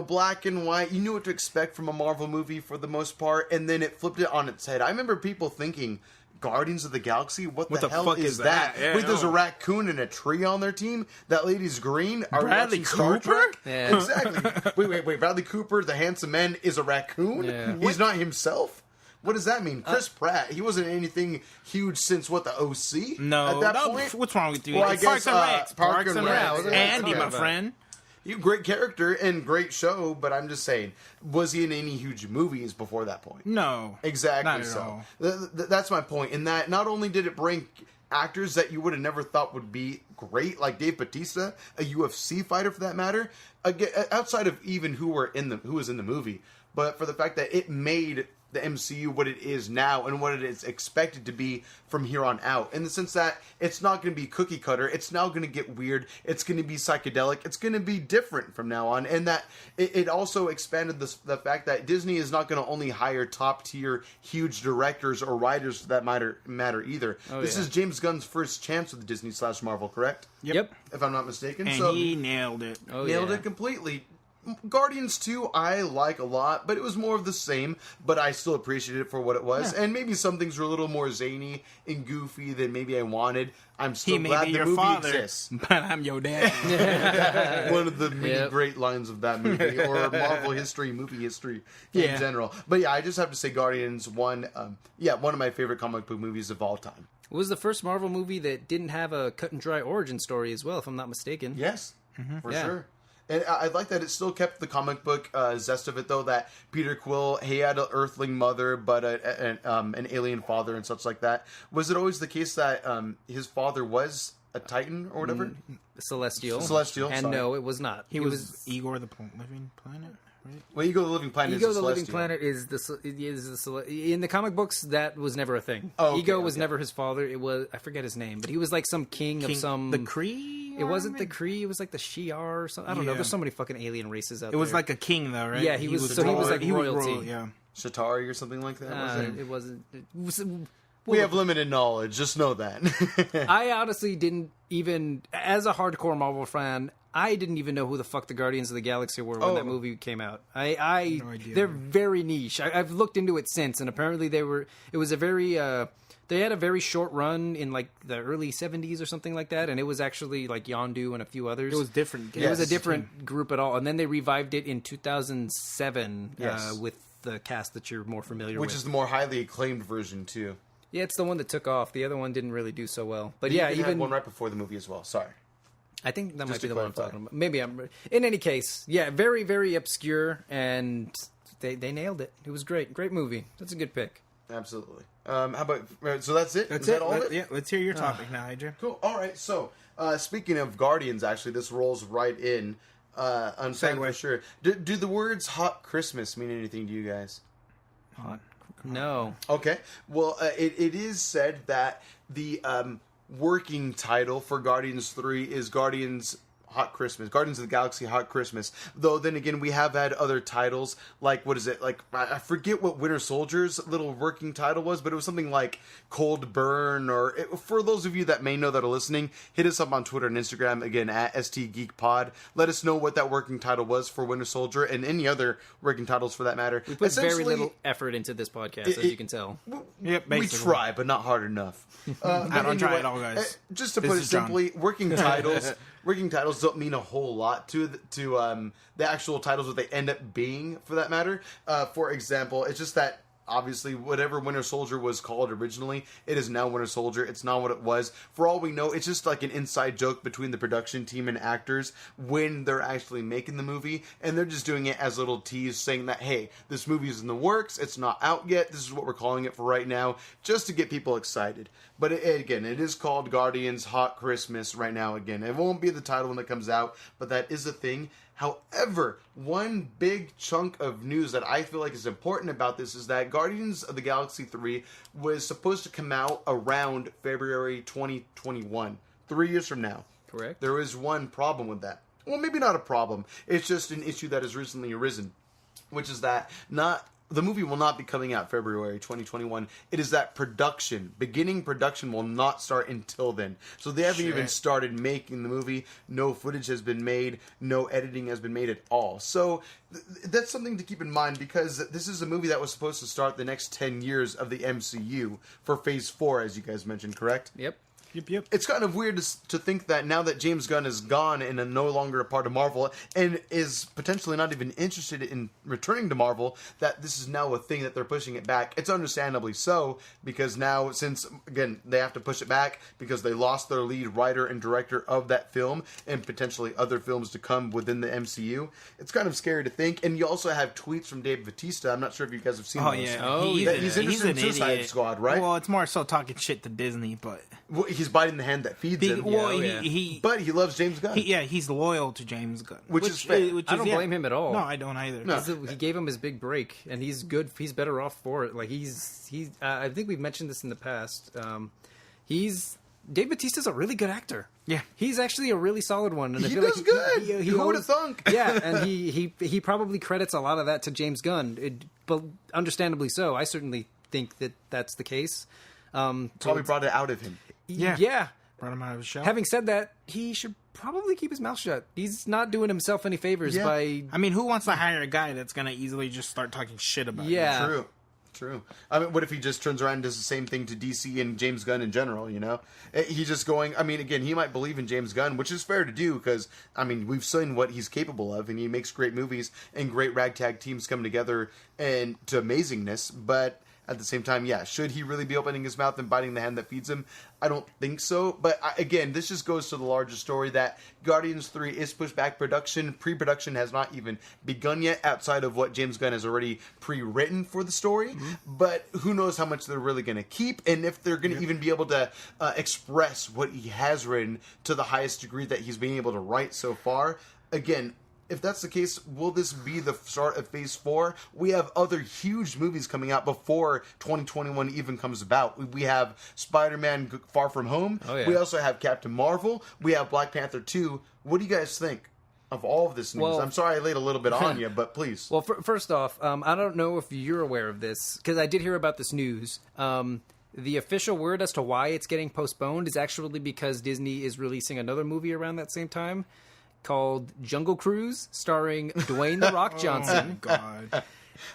black and white. You knew what to expect from a Marvel movie for the most part, and then it flipped it on its head. I remember people thinking, Guardians of the Galaxy? What the hell fuck is is that? that? Yeah, Wait, there's a no. raccoon and a tree on their team? That lady's green? Are we Bradley watching Star Cooper? Trek? Yeah. Exactly. Wait. Bradley Cooper, the handsome man, is a raccoon? Yeah. He's not himself? What does that mean? Chris Pratt, he wasn't anything huge since, the OC? No. At that point? What's wrong with you? Well, I Parks guess, and Recs. Parks and Recs. Recs. Yeah, Andy, yeah. my friend. Great character and great show, but I'm just saying, was he in any huge movies before that point? No. Exactly. Not at So all. That's my point. In that, not only did it bring actors that you would have never thought would be great, like Dave Bautista, a UFC fighter for that matter, again, outside of even who was in the movie, but for the fact that it made the MCU what it is now and what it is expected to be from here on out, in the sense that it's not going to be cookie cutter. It's now going to get weird. It's going to be psychedelic. It's going to be different from now on, and that it also expanded the fact that Disney is not going to only hire top tier huge directors or writers for that matter either. This is James Gunn's first chance with Disney / Marvel, correct? Yep. If I'm not mistaken. And so he nailed it. nailed it completely. Guardians 2 I like a lot, but it was more of the same, but I still appreciated it for what it was. And maybe some things were a little more zany and goofy than maybe I wanted. I'm still He may glad be the your movie father, exists. but I'm your dad. One of the many great lines of that movie, or Marvel history, movie history in general. But yeah, I just have to say Guardians 1, one of my favorite comic book movies of all time. It was the first Marvel movie that didn't have a cut and dry origin story as well, if I'm not mistaken. Yes, for Yeah. sure. And I like that it still kept the comic book zest of it, though, that Peter Quill, he had an earthling mother, but an alien father and such like that. Was it always the case that his father was a Titan or whatever? Celestial. Celestial, And sorry. no, it was not. He was Igor the Living Planet? right? Well, Ego the Living Planet Ego is the Living Celestial. Planet in the comic books that was never a thing. Oh, Ego was never his father. It was, I forget his name, but he was like some king of some the Kree. It wasn't the Kree. It was like the Shi'ar or something. I don't know. There's so many fucking alien races out there. It was like a king, though, right? Yeah, he was like royalty. Royal, yeah. Shatari or something like that. Was it? It wasn't. We have limited knowledge. Just know that. I honestly didn't even, as a hardcore Marvel fan, I didn't even know who the fuck the Guardians of the Galaxy were when that movie came out. No idea. They're very niche. I've looked into it since, and apparently it was a very, they had a very short run in like the early 70s or something like that, and it was actually like Yondu and a few others. It was different. It was a different group at all, and then they revived it in 2007 with the cast that you're more familiar with. Which is the more highly acclaimed version, too. Yeah, it's the one that took off. The other one didn't really do so well. But You yeah, had even one right before the movie as well. Sorry. I think that might be to the one I'm clarify. talking about. Maybe I'm. In any case, yeah, very, very obscure, and they nailed it. It was great. Great movie. That's a good pick. Absolutely. How about... So that's it? That's Is that all of it? Yeah, let's hear your topic now, Adrian. Cool. All right. So, speaking of Guardians, actually, this rolls right in. On time for sure. Do the words "Hot Christmas" mean anything to you guys? Hot. No. Okay. Well, it is said that the working title for Guardians 3 is Guardians Hot Christmas. Guardians of the Galaxy Hot Christmas. Though, then again, we have had other titles, like, what is it? Like, I forget what Winter Soldier's little working title was, but it was something like Cold Burn, for those of you that may know that are listening, hit us up on Twitter and Instagram, again, at STGeekPod. Let us know what that working title was for Winter Soldier, and any other working titles for that matter. We put very little effort into this podcast, as you can tell. Yep, we basically. try, but not hard enough. I don't try at all, guys. Just to This put it is John. simply, working titles don't mean a whole lot to the actual titles that they end up being, for that matter. For example, it's just that obviously whatever Winter Soldier was called originally, it is now Winter Soldier. It's not what it was. For all we know, it's just like an inside joke between the production team and actors when they're actually making the movie, and they're just doing it as a little tease, saying that, hey, this movie is in the works, it's not out yet, this is what we're calling it for right now, just to get people excited. But again, it is called Guardians Hot Christmas right now. Again, it won't be the title when it comes out, but that is a thing. However, one big chunk of news that I feel like is important about this is that Guardians of the Galaxy 3 was supposed to come out around February 2021, 3 years from now. Correct. There is one problem with that. Well, maybe not a problem. It's just an issue that has recently arisen, which is that the movie will not be coming out February 2021. It is that beginning production will not start until then. So they haven't even started making the movie. No footage has been made. No editing has been made at all. So that's something to keep in mind, because this is a movie that was supposed to start the next 10 years of the MCU for Phase 4, as you guys mentioned, correct? Yep. Yep. It's kind of weird to think that now that James Gunn is gone and no longer a part of Marvel and is potentially not even interested in returning to Marvel, that this is now a thing that they're pushing it back. It's understandably so, because now, since, again, they have to push it back because they lost their lead writer and director of that film and potentially other films to come within the MCU. It's kind of scary to think. And you also have tweets from Dave Bautista. I'm not sure if you guys have seen those. He's interested in Suicide idiot. Squad, right? Well, it's more so talking shit to Disney, but... Well, he's biting the hand that feeds him. But he loves James Gunn. He's loyal to James Gunn, which is fair. I don't blame him at all. No, I don't either. No. He gave him his big break, and he's good. He's better off for it. Like I think we've mentioned this in the past. Dave Bautista's a really good actor. Yeah, he's actually a really solid one. And he does good. Who would have thunk? Yeah, and he probably credits a lot of that to James Gunn, but understandably so. I certainly think that that's the case. Probably brought it out of him. Yeah. Brought him out of his shell. Having said that, he should probably keep his mouth shut. He's not doing himself any favors by... I mean, who wants to hire a guy that's going to easily just start talking shit about it? True. I mean, what if he just turns around and does the same thing to DC and James Gunn in general, you know? He's just going... I mean, again, he might believe in James Gunn, which is fair to do, because, I mean, we've seen what he's capable of, and he makes great movies, and great ragtag teams come together and to amazingness, but... At the same time, should he really be opening his mouth and biting the hand that feeds him? I don't think so. But again, this just goes to the larger story that Guardians 3 is pushed back production. Pre-production has not even begun yet, outside of what James Gunn has already pre-written for the story. Mm-hmm. But who knows how much they're really going to keep, and if they're going to even be able to express what he has written to the highest degree that he's been able to write so far. Again, if that's the case, will this be the start of Phase 4? We have other huge movies coming out before 2021 even comes about. We have Spider-Man Far From Home. Oh, yeah. We also have Captain Marvel. We have Black Panther 2. What do you guys think of all of this news? Well, I'm sorry I laid a little bit on you, but please. Well, first off, I don't know if you're aware of this, because I did hear about this news. The official word as to why it's getting postponed is actually because Disney is releasing another movie around that same time called Jungle Cruise, starring Dwayne "The Rock" Johnson. Oh, God.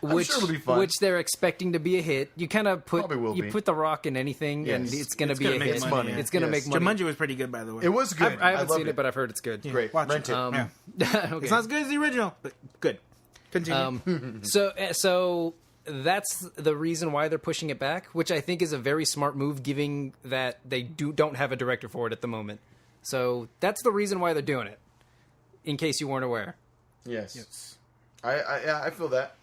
Which, sure it'll be fun. which they're expecting to be a hit. You kind of put put The Rock in anything, and Yes. it's going to be gonna a make hit. money. It's going to Yes. make money. Jumanji was pretty good, by the way. It was good. I haven't loved seen it, but I've heard it's good. Great. Watch Rent it. it. Yeah. Okay. It's not as good as the original, but good. Continue. So that's the reason why they're pushing it back, which I think is a very smart move, given that they don't have a director for it at the moment. So that's the reason why they're doing it. In case you weren't aware. Yes. I feel that.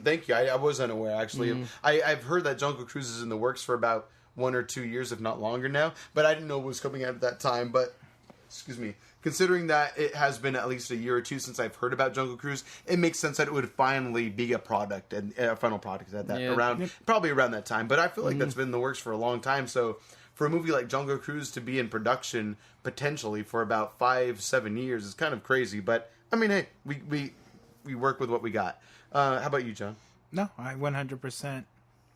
Thank you. I was unaware, actually. I've heard that Jungle Cruise is in the works for about 1 or 2 years, if not longer now. But I didn't know it was coming out at that time. But, excuse me, considering that it has been at least a year or two since I've heard about Jungle Cruise, it makes sense that it would finally be a product, and a final product at that probably around that time. But I feel like that's been in the works for a long time. So for a movie like Jungle Cruise to be in production potentially for about 5-7 years is kind of crazy. But I mean, hey, we work with what we got. How about you, John? No, I 100%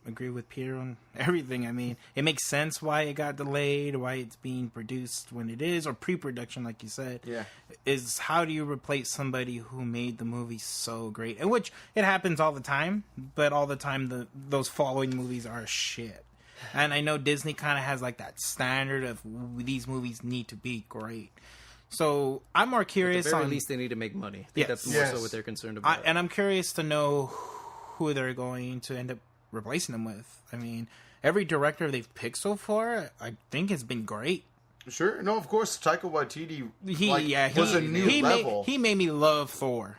agree with Peter on everything. I mean, it makes sense why it got delayed, why it's being produced when it is, or pre-production, like you said. Yeah. Is how do you replace somebody who made the movie so great? And which, it happens all the time, but all the time those following movies are shit. And I know Disney kind of has like that standard of these movies need to be great. So I'm more curious At the very on... least, they need to make money. I think that's more so what they're concerned about. And I'm curious to know who they're going to end up replacing them with. I mean, every director they've picked so far, I think has been great. Sure. No, of course. Taika Waititi was a new level. He made me love Thor.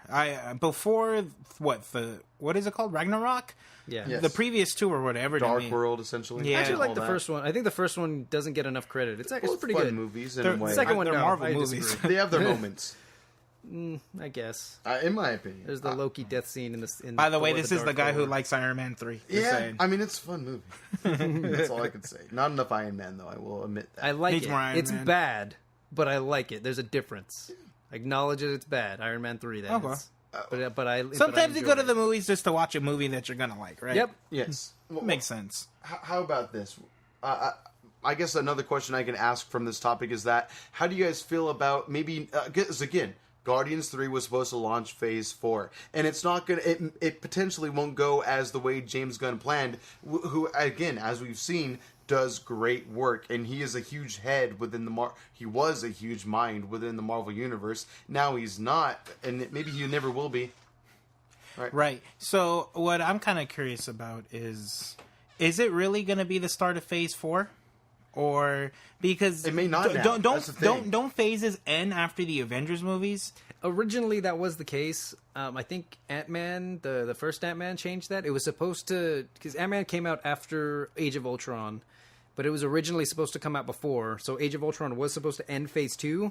Before what is it called? Ragnarok? Yeah. Yes. The previous two or whatever. Dark World, essentially. Yeah. I actually like all the that. first one. I think the first one doesn't get enough credit. It's pretty fun good. movies in a way. The second one, They're no, Marvel I movies. disagree. They have their moments, I guess. in my opinion. There's the Loki death scene in this. By the way, Thor: this is the Dark guy who World. likes Iron Man 3. Just Yeah, saying. I mean, it's a fun movie. That's all I can say. Not enough Iron Man, though. I will admit that. I like Needs it. more Iron It's Man. bad, but I like it. There's a difference. Acknowledge it. It's bad. Iron Man 3. That Okay. is. But I Sometimes you enjoy go to it. the movies just to watch a movie that you're gonna like, right? Yep. Yes. Well, Makes sense. how about this? I guess another question I can ask from this topic is that how do you guys feel about maybe because again, Guardians 3 was supposed to launch Phase 4, and it's not gonna. It potentially won't go as the way James Gunn planned. Who again, as we've seen, does great work, and he is a huge head within the he was a huge mind within the Marvel universe. Now he's not, and maybe he never will be. Right. So what I'm kind of curious about is it really going to be the start of Phase 4? Or because It may not now. That's the thing. don't phases end after the Avengers movies? Originally, that was the case. I think Ant-Man, the first Ant-Man, changed that. It was supposed to... Because Ant-Man came out after Age of Ultron, but it was originally supposed to come out before. So Age of Ultron was supposed to end Phase 2.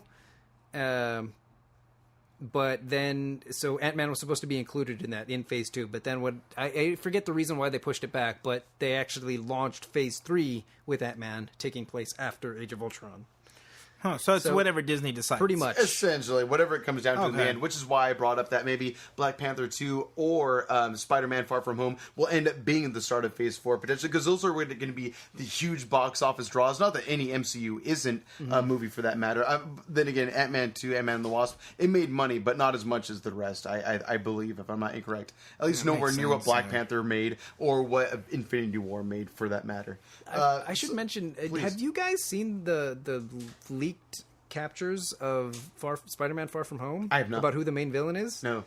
But then... So Ant-Man was supposed to be included in Phase 2. But then I forget the reason why they pushed it back, but they actually launched Phase 3 with Ant-Man taking place after Age of Ultron. Huh, so it's whatever Disney decides. Pretty much. Essentially, whatever it comes down to in the Okay. end, which is why I brought up that maybe Black Panther 2 or Spider-Man Far From Home will end up being the start of Phase 4, potentially, because those are going to be the huge box office draws. Not that any MCU isn't a movie for that matter. Then again, Ant-Man 2, Ant-Man and the Wasp, it made money, but not as much as the rest, I believe, if I'm not incorrect. At least nowhere makes near what sense, Black yeah. Panther made or what Infinity War made, for that matter. I should mention, please. have you guys seen the leaked captures of Spider-Man Far From Home? I have not. About who the main villain is? No.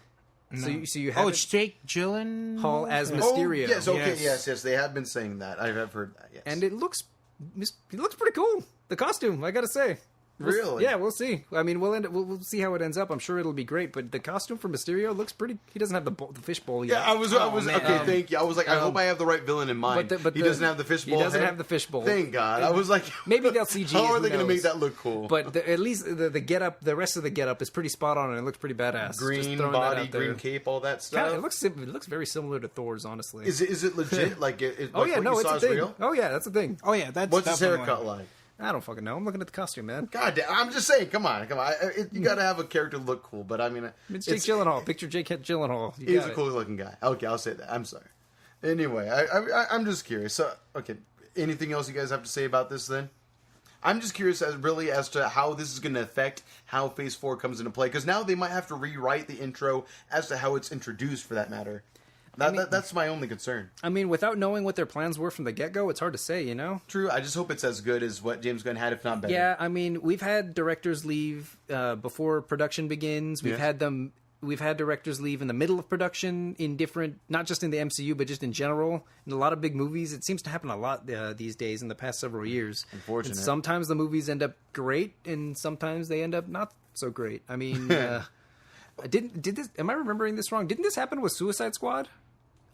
So you have it's Jake Gyllenhaal as Mysterio. Oh, yes, okay, Yes. yes, they have been saying that. I've heard that, yes. And he looks pretty cool. The costume, I gotta say. Really? Yeah, we'll see. I mean, we'll see how it ends up. I'm sure it'll be great. But the costume for Mysterio looks pretty. He doesn't have the fishbowl yet. Yeah, I was okay. Thank you. I was like, I hope I have the right villain in mind. But he doesn't have the fishbowl. He doesn't head. have the fishbowl. Thank God. I was like, maybe they'll CG. How are they going to make that look cool? But at least the getup, the rest of the getup is pretty spot on, and it looks pretty badass. Green body, green cape, all that stuff. Kinda, it looks very similar to Thor's, honestly. Is it legit? Like, oh yeah, no, it's a thing. Real? Oh yeah, that's a thing. Oh yeah, that's what's his haircut like? I don't fucking know. I'm looking at the costume, man. God damn, I'm just saying. Come on. You got to have a character look cool, but I mean, it's Jake Gyllenhaal. Picture Jake Gyllenhaal. He's a cool looking guy. Okay, I'll say that. I'm sorry. Anyway, I'm just curious. So, okay, anything else you guys have to say about this? Then, I'm just curious as to how this is going to affect how Phase 4 comes into play, because now they might have to rewrite the intro as to how it's introduced, for that matter. That's my only concern. I mean, without knowing what their plans were from the get-go, it's hard to say, you know? True. I just hope it's as good as what James Gunn had, if not better. Yeah, I mean, we've had directors leave before production begins. We've had directors leave in the middle of production in different, not just in the MCU, but just in general. In a lot of big movies, it seems to happen a lot these days in the past several years. Unfortunate. And sometimes the movies end up great, and sometimes they end up not so great. I mean, did this? Am I remembering this wrong? Didn't this happen with Suicide Squad?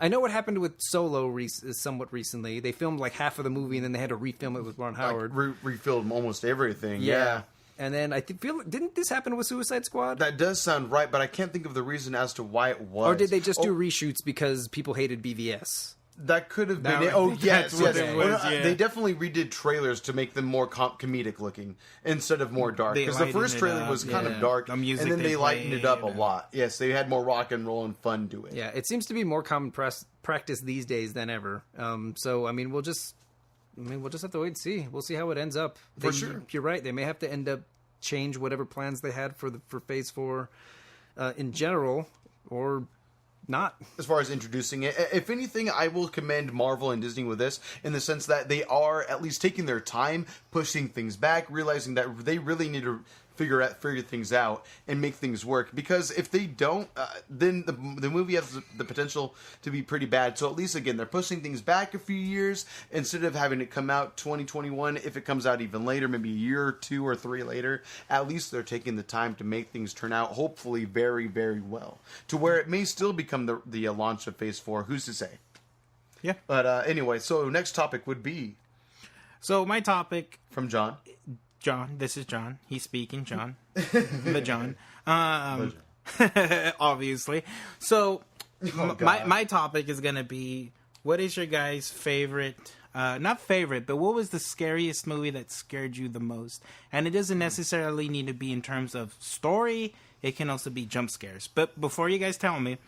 I know what happened with Solo somewhat recently. They filmed like half of the movie, and then they had to refilm it with Ron Howard. Refilmed almost everything. Yeah. And then didn't this happen with Suicide Squad? That does sound right, but I can't think of the reason as to why it was. Or did they just do reshoots because people hated BVS? That could have been it. Oh, yes. They definitely redid trailers to make them more comedic looking instead of more dark. Because the first trailer was kind of dark, and then they lightened it up a lot. Yes, they had more rock and roll and fun to it. Yeah, it seems to be more common practice these days than ever. So, I mean, we'll just have to wait and see. We'll see how it ends up. For sure. You're right. They may have to end up change whatever plans they had for Phase 4 in general, or not. As far as introducing it, if anything, I will commend Marvel and Disney with this, in the sense that they are at least taking their time, pushing things back, realizing that they really need to figure things out and make things work. Because if they don't, then the movie has the potential to be pretty bad. So at least, again, they're pushing things back a few years instead of having it come out 2021. If it comes out even later, maybe a year or 2 or 3 later, at least they're taking the time to make things turn out, hopefully very, very well, to where it may still become the launch of Phase 4. Who's to say? Yeah. But anyway, so next topic would be... So my topic... From John. John, this is John. He's speaking, John. The John. Obviously. So, my topic is going to be, what is your guys' favorite, not favorite, but what was the scariest movie that scared you the most? And it doesn't necessarily need to be in terms of story. It can also be jump scares. But before you guys tell me,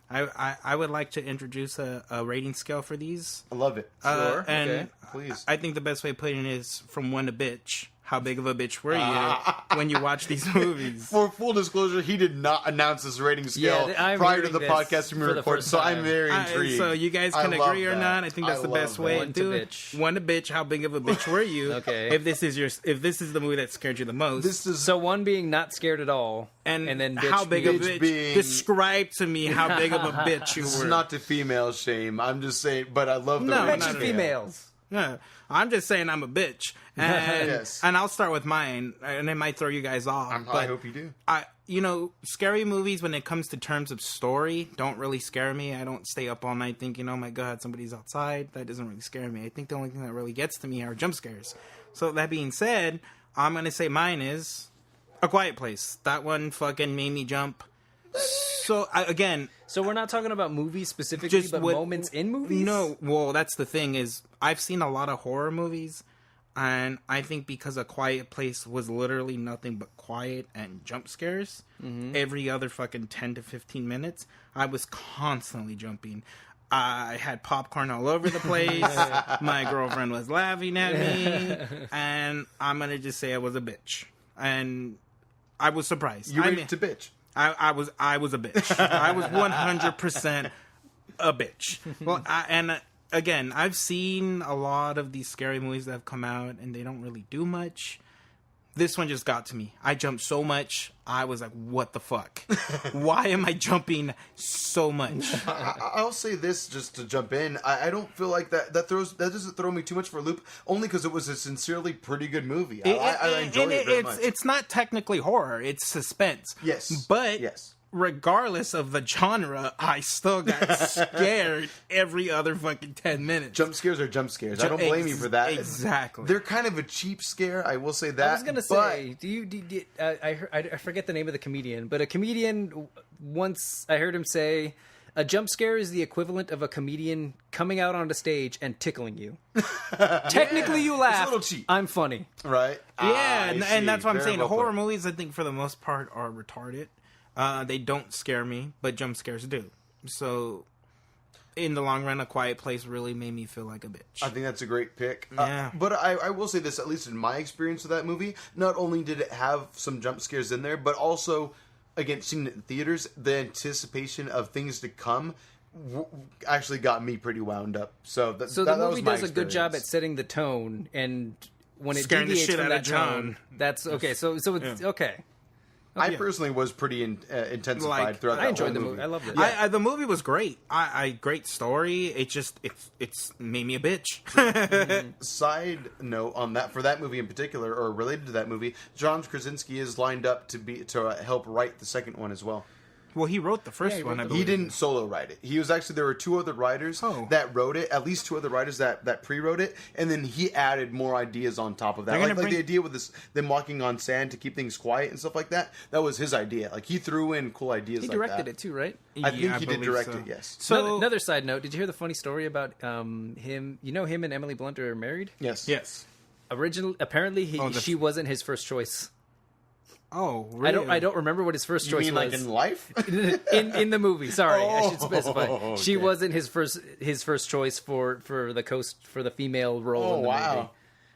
I would like to introduce a rating scale for these. I love it. Sure. And okay. Please. I think the best way of putting it is from 1 to bitch. How big of a bitch were you when you watch these movies? For full disclosure, he did not announce this rating scale prior to the podcast we recorded, so I'm very intrigued. So you guys can agree or not. I think that's the best way to do it. 1 to bitch. How big of a bitch were you? Okay. If this is the movie that scared you the most. So 1 being not scared at all, and then bitch how big a bitch? Being... Describe to me how big of a bitch you were. This is not to female shame. I'm just saying, but I love the mention females. Yeah, I'm just saying I'm a bitch, and and I'll start with mine, and it might throw you guys off. I hope you do. Scary movies when it comes to terms of story don't really scare me. I don't stay up all night thinking, oh my god, somebody's outside. That doesn't really scare me. I think the only thing that really gets to me are jump scares. So that being said, I'm gonna say mine is A Quiet Place. That one fucking made me jump. So So we're not talking about movies specifically, but moments in movies? No, well, that's the thing is, I've seen a lot of horror movies, and I think because A Quiet Place was literally nothing but quiet and jump scares, every other fucking 10 to 15 minutes, I was constantly jumping. I had popcorn all over the place, my girlfriend was laughing at me, and I'm gonna just say I was a bitch. And I was surprised. You rated to bitch. I was a bitch. I was 100% a bitch. Well, again, I've seen a lot of these scary movies that have come out, and they don't really do much. This one just got to me. I jumped so much. I was like, what the fuck? Why am I jumping so much? I'll say this just to jump in. I don't feel like that doesn't throw me too much for a loop, only because it was a sincerely pretty good movie. I enjoyed it very much. It's not technically horror. It's suspense. Yes. But yes. Regardless of the genre, I still got scared every other fucking 10 minutes. Jump scares are jump scares. I don't blame you for that. Exactly. They're kind of a cheap scare, I will say that. I was going to say, I forget the name of the comedian, but a comedian, once I heard him say, a jump scare is the equivalent of a comedian coming out onto stage and tickling you. Technically, you laugh. It's a little cheap. I'm funny. Right? Yeah, and that's what I'm saying. Well Horror put. movies, I think, for the most part, are retarded. They don't scare me, but jump scares do. So, in the long run, A Quiet Place really made me feel like a bitch. I think that's a great pick. Yeah. But I will say this, at least in my experience with that movie, not only did it have some jump scares in there, but also, again, seeing it in theaters, the anticipation of things to come actually got me pretty wound up. So the movie does a good job at setting the tone, and when it Scaring the deviates shit from out that of John. tone, that's okay. So it's okay. I personally was pretty intensified throughout that I enjoyed whole the movie. I loved it. Yeah. The movie was great. Great story. It just it's made me a bitch. Side note on that, for that movie in particular, or related to that movie, John Krasinski is lined up to help write the second one as well. Well, he wrote the first one. I believe. He didn't solo write it. He was actually, there were two other writers that wrote it, at least two other writers that pre-wrote it, and then he added more ideas on top of that. Like the idea with them walking on sand to keep things quiet and stuff like that, that was his idea. Like, he threw in cool ideas like that. He directed it too, right? I think he did direct it, yes. So another side note, did you hear the funny story about him? You know him and Emily Blunt are married? Yes. Apparently, she wasn't his first choice. Oh, really? I don't remember what his first choice was. was. Like in life? in the movie. Sorry, I should specify. Okay. She wasn't his first choice for the female role in the movie. Wow.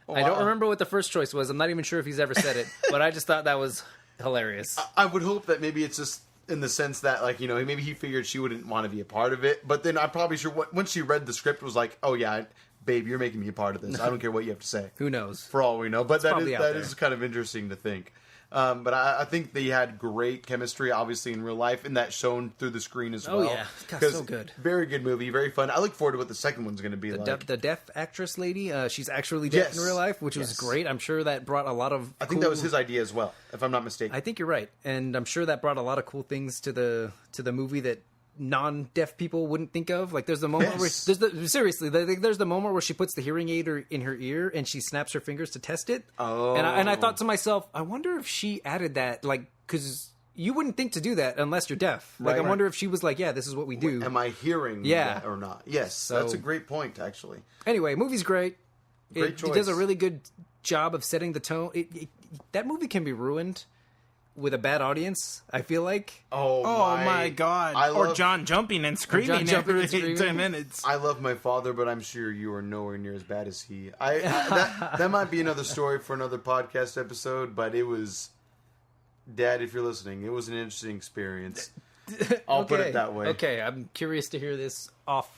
I don't remember what the first choice was. I'm not even sure if he's ever said it, but I just thought that was hilarious. I would hope that maybe it's just in the sense that, like, you know, maybe he figured she wouldn't want to be a part of it, but then I'm probably sure once she read the script was like, oh yeah, babe, you're making me a part of this. I don't care what you have to say. Who knows? For all we know. But that there. is kind of interesting to think. But I think they had great chemistry, obviously, in real life, and that shown through the screen as well. Oh, yeah. God, so good. Very good movie, very fun. I look forward to what the second one's going to be like. The deaf actress lady, she's actually deaf in real life, which was great. I'm sure that brought a lot of I think that was his idea as well, if I'm not mistaken. I think you're right. And I'm sure that brought a lot of cool things to the movie that non-deaf people wouldn't think of. Like, there's the moment where there's the moment where she puts the hearing aid in her ear and she snaps her fingers to test it. Oh. And I thought to myself, I wonder if she added that, like, because you wouldn't think to do that unless you're deaf. Like, I wonder if she was like, yeah, this is what we do. Am I hearing that or not? Yes, that's a great point, actually. Anyway, movie's great. Great choice. It does a really good job of setting the tone. That movie can be ruined with a bad audience, I feel like. Oh my god. Or John jumping and screaming every 10 minutes. I love my father, but I'm sure you are nowhere near as bad as he. That might be another story for another podcast episode, but it was... Dad, if you're listening, it was an interesting experience. I'll put it that way. Okay, I'm curious to hear this off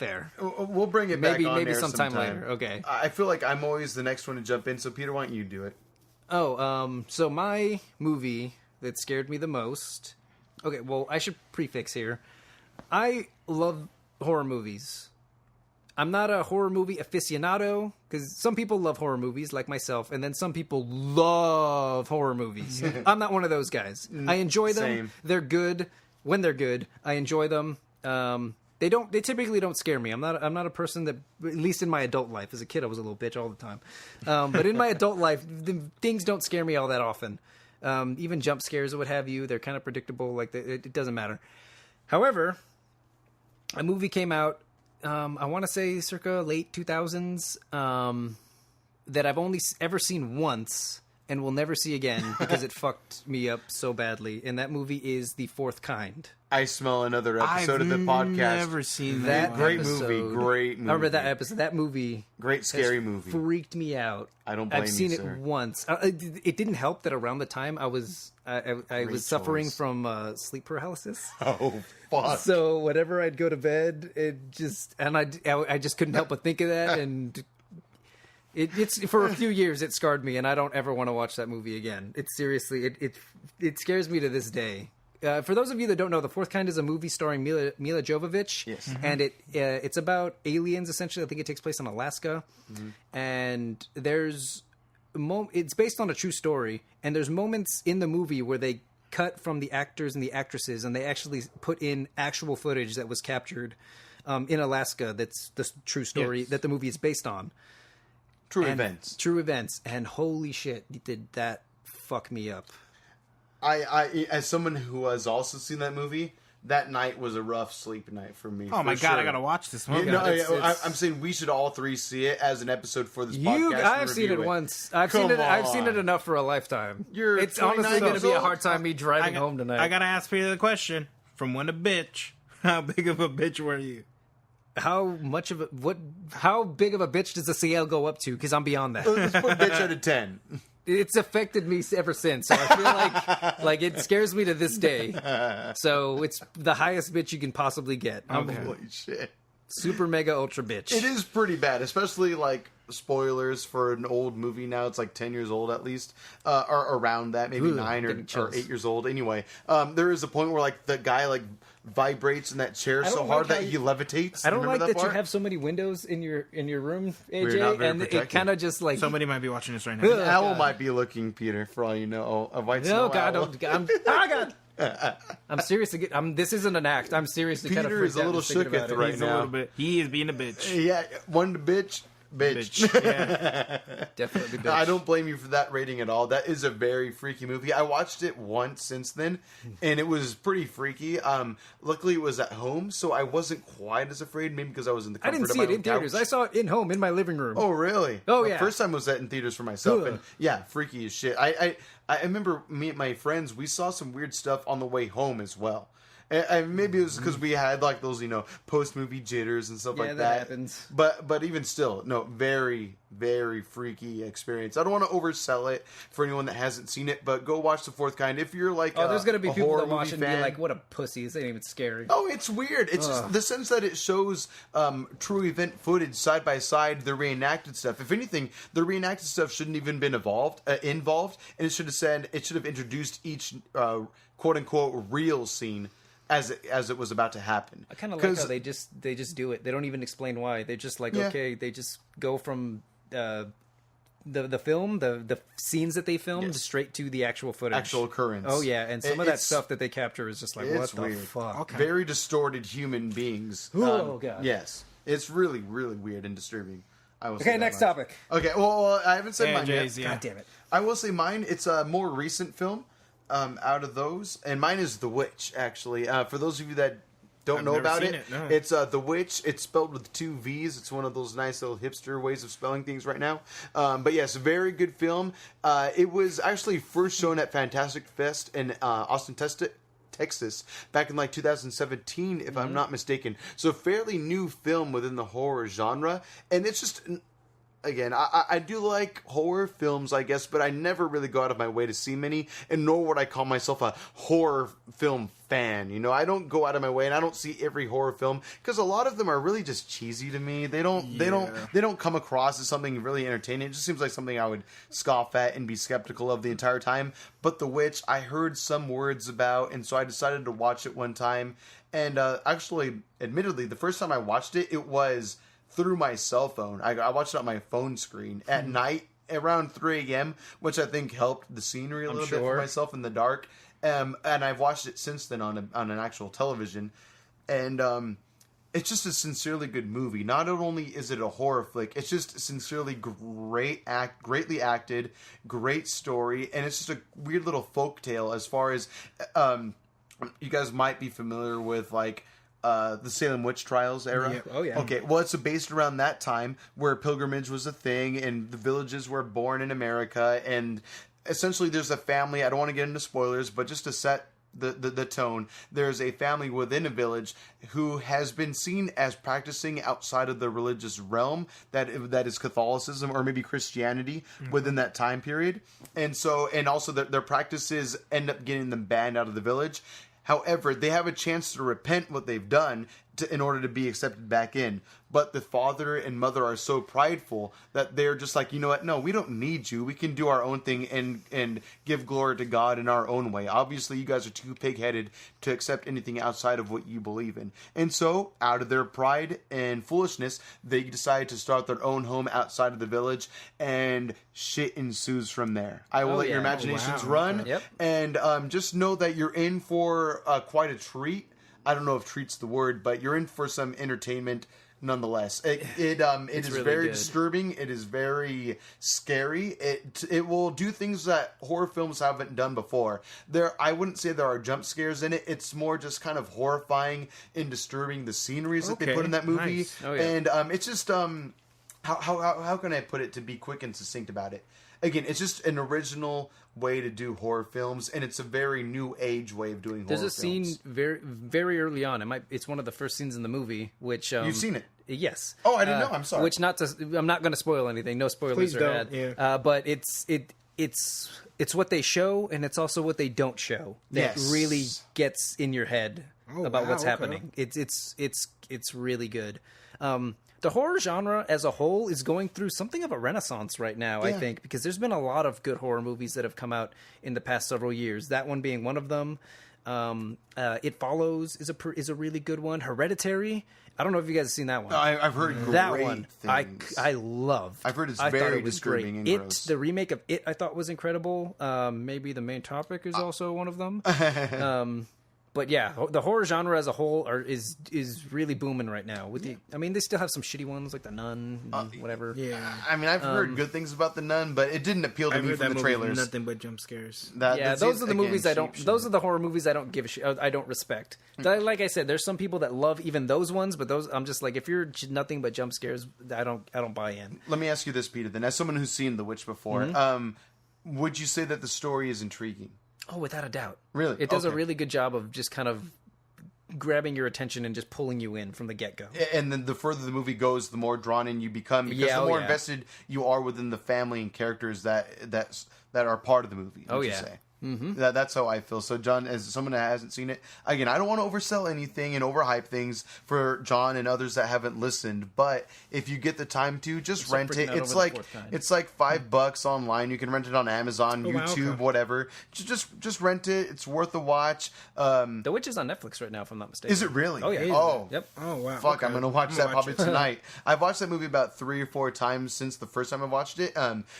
air. We'll bring it back on maybe air sometime later. Okay. I feel like I'm always the next one to jump in, so Peter, why don't you do it? So my movie that scared me the most... Okay, well, I should prefix here. I love horror movies. I'm not a horror movie aficionado, because some people love horror movies, like myself, and then some people love horror movies. I'm not one of those guys. I enjoy them. Same. They're good. When they're good, I enjoy them. They typically don't scare me. I'm not a person that, at least in my adult life. As a kid, I was a little bitch all the time. But in my adult life, things don't scare me all that often. Even jump scares or what have you, they're kind of predictable. Like, it doesn't matter. However, a movie came out, I want to say circa late 2000s, that I've only ever seen once and will never see again because it fucked me up so badly. And that movie is The Fourth Kind. I smell another episode of the podcast. I've never seen that. Great movie. Great movie. I remember that episode. That movie. Great scary movie. Freaked me out. I don't blame you, I've seen sir. it once. It didn't help that around the time I was suffering from sleep paralysis. Oh, fuck. So whenever I'd go to bed, I just couldn't help but think of that. And It's for a few years it scarred me, and I don't ever want to watch that movie again. It's seriously, it scares me to this day. For those of you that don't know, The Fourth Kind is a movie starring Mila Jovovich. Yes. Mm-hmm. And it's about aliens, essentially. I think it takes place in Alaska. Mm-hmm. And there's... it's based on a true story. And there's moments in the movie where they cut from the actors and the actresses, and they actually put in actual footage that was captured in Alaska. That's the true story that the movie is based on. True events. And holy shit, did that fuck me up. I as someone who has also seen that movie, that night was a rough sleep night for me. Oh my god, I gotta watch this movie. I'm saying we should all three see it as an episode for this podcast. I've seen it once. I've seen it enough for a lifetime. It's honestly going to be a hard time me driving home tonight. I gotta ask Peter the question: from when a bitch, how big of a bitch were you? How big of a bitch does the CL go up to? Because I'm beyond that. Let's put bitch at a 10. It's affected me ever since, so I feel like it scares me to this day. So it's the highest bitch you can possibly get. Okay. Holy shit. Super mega ultra bitch. It is pretty bad, especially like spoilers for an old movie now. It's like 10 years old at least, or around that, maybe 9 or 8 years old. Anyway, there is a point where like the guy like vibrates in that chair so hard that he levitates. I don't like that you have so many windows in your room, AJ, and it kind of just like somebody might be watching this right now. An owl might be looking, Peter, for all you know. A white snow owl. God. I'm serious. This isn't an act. I'm seriously kind of freaked out. Peter is a little shook right now. A little bit. He is being a bitch. Yeah, one bitch. Yeah. Definitely bitch. I don't blame you for that rating at all. That is a very freaky movie. I watched it once since then, and it was pretty freaky. Luckily, it was at home, so I wasn't quite as afraid, maybe because I was in the comfort of my own couch. I didn't see it in theaters. I saw it in home, in my living room. Oh, really? Oh, yeah. First time was that in theaters for myself, and yeah, freaky as shit. I remember me and my friends, we saw some weird stuff on the way home as well. And maybe it was because we had like those, post-movie jitters and stuff like that. That happens. But even still, no, very, very freaky experience. I don't want to oversell it for anyone that hasn't seen it, but go watch The Fourth Kind. If you're like there's going to be people that watch and fan, be like, what a pussy. This ain't even scary. Oh, it's weird. It's just the sense that it shows true event footage side by side, the reenacted stuff. If anything, the reenacted stuff shouldn't even been involved, and it should have introduced each quote-unquote real scene as it was about to happen. I kind of like how they just do it. They don't even explain why. They just okay, they just go from the film, the scenes that they filmed straight to the actual footage. Actual occurrence. Oh yeah, and some of that stuff that they capture is just like, what the weird. fuck? Okay. Very distorted human beings. Oh god. Yes. It's really, really weird and disturbing. Okay, next topic. Okay, well, I haven't said mine yet. God damn it. I will say mine. It's a more recent film out of those, and mine is The Witch, actually. For those of you that don't know about it, no. It's The Witch. It's spelled with 2 V's. It's one of those nice little hipster ways of spelling things right now. But yes, a very good film. It was actually first shown at Fantastic Fest in Austin, Texas, back in like 2017, if I'm not mistaken. So fairly new film within the horror genre, and it's just... Again, I do like horror films, I guess, but I never really go out of my way to see many, and nor would I call myself a horror film fan. I don't go out of my way, and I don't see every horror film because a lot of them are really just cheesy to me. They don't come across as something really entertaining. It just seems like something I would scoff at and be skeptical of the entire time. But The Witch, I heard some words about, and so I decided to watch it one time. And actually, admittedly, the first time I watched it, it was through my cell phone. I watched it on my phone screen at night around 3 a.m., which I think helped the scenery a little bit for myself in the dark. And I've watched it since then on an actual television. And it's just a sincerely good movie. Not only is it a horror flick, it's just sincerely greatly acted, great story, and it's just a weird little folktale as far as you guys might be familiar with like the Salem witch trials era. Yeah. Oh yeah. Okay, well, it's based around that time where pilgrimage was a thing and the villages were born in America, and essentially there's a family. I don't want to get into spoilers, but just to set the tone, there's a family within a village who has been seen as practicing outside of the religious realm that is Catholicism or maybe Christianity within that time period, and also their practices end up getting them banned out of the village. However, they have a chance to repent what they've done, in order to be accepted back in. But the father and mother are so prideful that they're just like, you know what? No, we don't need you. We can do our own thing and give glory to God in our own way. Obviously, you guys are too pig-headed to accept anything outside of what you believe in. And so, out of their pride and foolishness, they decide to start their own home outside of the village, and shit ensues from there. I will let your imaginations run. Yep. And just know that you're in for quite a treat. I don't know if treat's the word, but you're in for some entertainment nonetheless. It is really very good. disturbing. It is very scary. It will do things that horror films haven't done before. I wouldn't say there are jump scares in it. It's more just kind of horrifying and disturbing the sceneries that they put in that movie. Nice. Oh, yeah. And it's just how can I put it to be quick and succinct about it? Again, it's just an original way to do horror films, and it's a very new age way of doing horror films. There's a scene very, very early on. It's one of the first scenes in the movie, which You've seen it? Yes. Oh, I didn't know. I'm sorry. I'm not going to spoil anything. No spoilers Please are don't, had. yeah. But it's what they show, and it's also what they don't show that Yes. really gets in your head about what's okay. happening. It's really good. The horror genre as a whole is going through something of a renaissance right now, I think, because there's been a lot of good horror movies that have come out in the past several years. That one being one of them. It Follows is a really good one. Hereditary. I don't know if you guys have seen that one. I've heard great That one things. I love. I've heard it's I very thought it was disturbing great. and gross. The remake of It, I thought was incredible. Maybe The Main Topic is also one of them. But yeah, the horror genre as a whole is really booming right now. They still have some shitty ones like The Nun, and whatever. Yeah. I mean, I've heard good things about The Nun, but it didn't appeal to I've me heard from that the movie, trailers. nothing but jump scares. Those are the movies I don't. cheap Those shit. are the horror movies I don't give a shit. I don't respect. Like I said, there's some people that love even those ones, but those I'm just like, if you're nothing but jump scares, I don't buy in. Let me ask you this, Peter. Then, as someone who's seen The Witch before, would you say that the story is intriguing? Oh, without a doubt. Really? It does a Okay. really good job of just kind of grabbing your attention and just pulling you in from the get-go. And then the further the movie goes, the more drawn in you become, because the more invested you are within the family and characters that are part of the movie. Oh, would yeah. you say? That's how I feel. So, John, as someone that hasn't seen it, again, I don't want to oversell anything and overhype things for John and others that haven't listened. But if you get the time to, just rent it. It's like $5 online. You can rent it on Amazon, YouTube, whatever. Just rent it. It's worth a watch. The Witch is on Netflix right now, if I'm not mistaken. Is it really? Oh, yeah. Oh, Yep. Oh, wow. fuck, okay. I'm gonna watch that probably it. tonight. I've watched that movie about 3 or 4 times since the first time I watched it,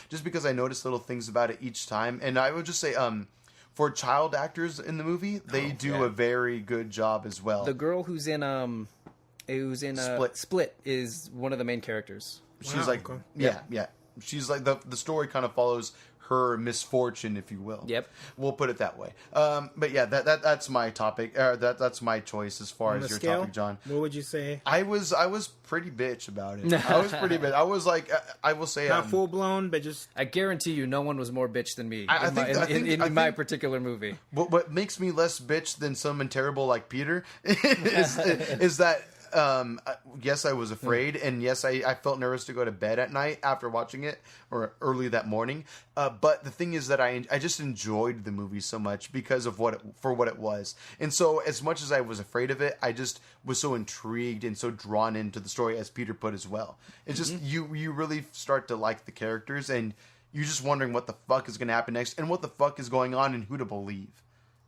just because I noticed little things about it each time. And I would just say, for child actors in the movie, they do a very good job as well. The girl who's in Split is one of the main characters. She's like, okay. yeah. She's like the story kind of follows her misfortune, if you will. Yep. We'll put it that way. But yeah, that's my topic. That's my choice as far On as the your scale, topic, John. what would you say? I was pretty bitch about it. I was pretty bitch. I was like, I will say, Not full blown, but just I guarantee you, no one was more bitch than me I in my think- particular movie. What makes me less bitch than someone terrible like Peter is that yes, I was afraid, and yes, I felt nervous to go to bed at night after watching it, or early that morning. But the thing is that I just enjoyed the movie so much because of what it was. And so, as much as I was afraid of it, I just was so intrigued and so drawn into the story, as Peter put as well. It's just you really start to like the characters, and you're just wondering what the fuck is going to happen next, and what the fuck is going on, and who to believe,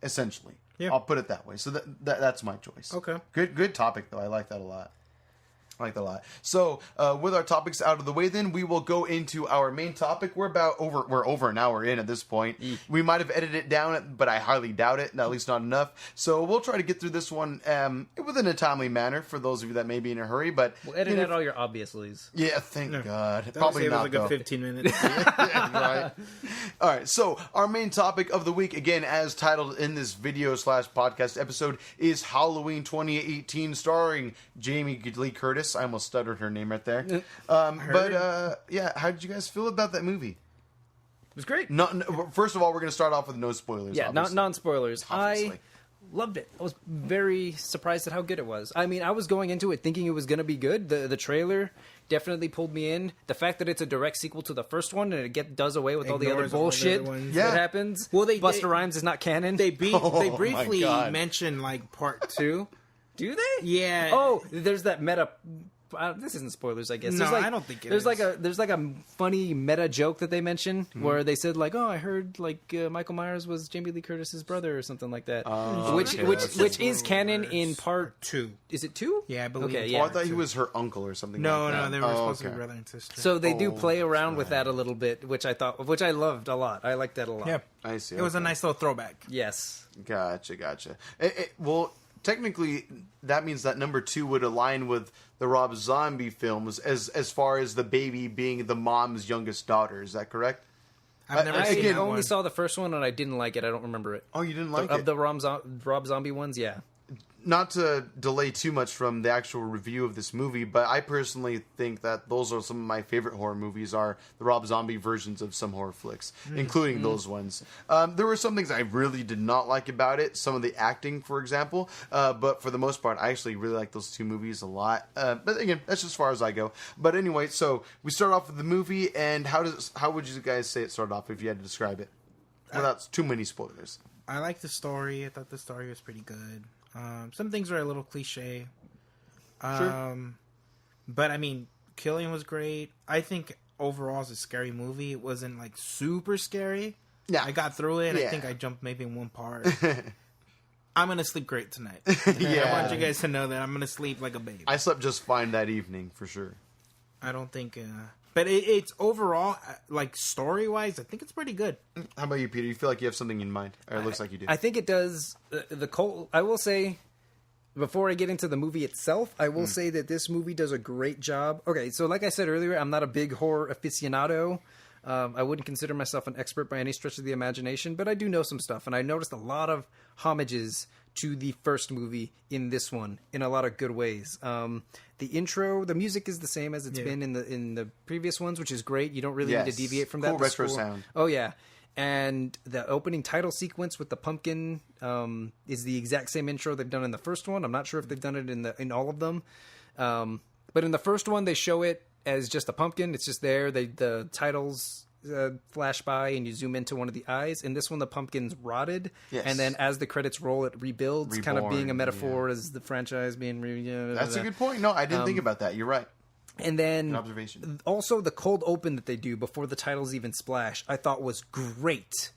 essentially. Yeah. I'll put it that way. So that's my choice. Okay. Good topic, though. I like that a lot. So, with our topics out of the way, then we will go into our main topic. We're over an hour in at this point. We might have edited it down, but I highly doubt it. At least not enough. So we'll try to get through this one within a timely manner for those of you that may be in a hurry. But We'll edit out all your obviously. yeah, thank God. that Probably would save us not a good though. 15 minutes. Right. All right. So our main topic of the week, again, as titled in this video/podcast episode, is Halloween 2018, starring Jamie Lee Curtis. I almost stuttered her name right there. Yeah, how did you guys feel about that movie? It was great. First of all, we're going to start off with no spoilers. Yeah, obviously. non-spoilers. Obviously. I loved it. I was very surprised at how good it was. I mean, I was going into it thinking it was going to be good. The trailer definitely pulled me in. The fact that it's a direct sequel to the first one and it does away with all the other Ignores all the bullshit other ones. Yeah. that happens. Well, Busta Rhymes is not canon. They Oh, my briefly God. mentioned like part 2. Do they? Yeah. Oh, there's that meta. This isn't spoilers, I guess. No, I don't think it is. is. There's a funny meta joke that they mention where they said like, "Oh, I heard Michael Myers was Jamie Lee Curtis's brother or something like that," which is canon in part 2. Is it 2? Yeah, I believe. Okay, it's yeah. Oh, I thought he was her uncle or something. No, like that. no, they were supposed to be brother and sister. So they do play around with that a little bit, which I loved a lot. I liked that a lot. Yeah, I see. It was a nice little throwback. Yes. Gotcha. Well, technically, that means that number 2 would align with the Rob Zombie films as far as the baby being the mom's youngest daughter. Is that correct? I've never seen I that only one. saw the first one and I didn't like it. I don't remember it. Oh, you didn't like it? Of the Rob Zombie ones, yeah. Not to delay too much from the actual review of this movie, but I personally think that those are some of my favorite horror movies are the Rob Zombie versions of some horror flicks, including those ones. There were some things I really did not like about it, some of the acting, for example, but for the most part, I actually really like those 2 movies a lot. But again, that's just as far as I go. But anyway, so we start off with the movie, and how would you guys say it started off if you had to describe it? Without too many spoilers. I like the story. I thought the story was pretty good. Some things are a little cliche. Sure. But I mean, killing was great. I think overall it's a scary movie. It wasn't like super scary. Yeah. I got through it. Yeah. I think I jumped maybe in one part. I'm going to sleep great tonight. Yeah. I want you guys to know that I'm going to sleep like a baby. I slept just fine that evening, for sure. I don't think... but it's overall, like story-wise, I think it's pretty good. How about you, Peter? You feel like you have something in mind? Or it looks like you do. I think it does. I will say, before I get into the movie itself, I will say that this movie does a great job. Okay, so like I said earlier, I'm not a big horror aficionado. I wouldn't consider myself an expert by any stretch of the imagination, but I do know some stuff, and I noticed a lot of homages to the first movie in this one in a lot of good ways. The intro, the music is the same as it's been in the previous ones, which is great. You don't really need to deviate from that. Cool retro sound. Oh yeah, and the opening title sequence with the pumpkin is the exact same intro they've done in the first one. I'm not sure if they've done it in all of them, but in the first one they show it as just a pumpkin. It's just there. The titles flash by and you zoom into one of the eyes. In this one, the pumpkin's rotted, and then as the credits roll, it rebuilds, kind of being a metaphor as the franchise being. That's a good point. No, I didn't think about that. You're right. And then Good observation. Also the cold open that they do before the titles even splash, I thought was great.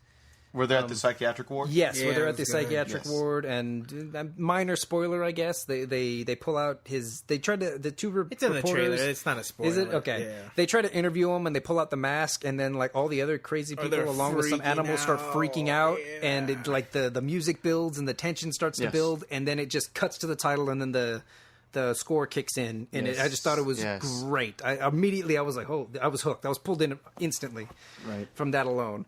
Were they at the psychiatric ward? Yes, Yeah, where they're it at the was good. psychiatric ward, and minor spoiler, I guess. They pull out his. They tried to the two. It's in the trailer. reporters. It's not a spoiler. Is it okay? Yeah. They try to interview him, and they pull out the mask, and then like all the other crazy they're people, along with some freaking animals, start out. freaking out, Yeah. and it, like the music builds and the tension starts to Yes. build, and then it just cuts to the title, and then the score kicks in, and I just thought it was Yes. great. I immediately I was like, oh, I was hooked. I was pulled in instantly, Right. from that alone.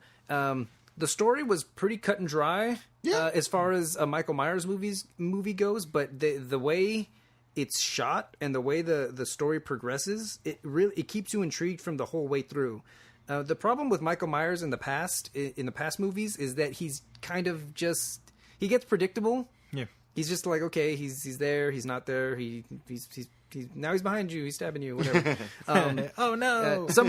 The story was pretty cut and dry as far as a Michael Myers movie goes, but the way it's shot and the way the story progresses, it keeps you intrigued from the whole way through. The problem with Michael Myers in the past movies is that he's kind of just he gets predictable. Yeah. He's just like, okay, he's there, he's not there, he's now he's behind you, he's stabbing you, whatever. Oh no! Some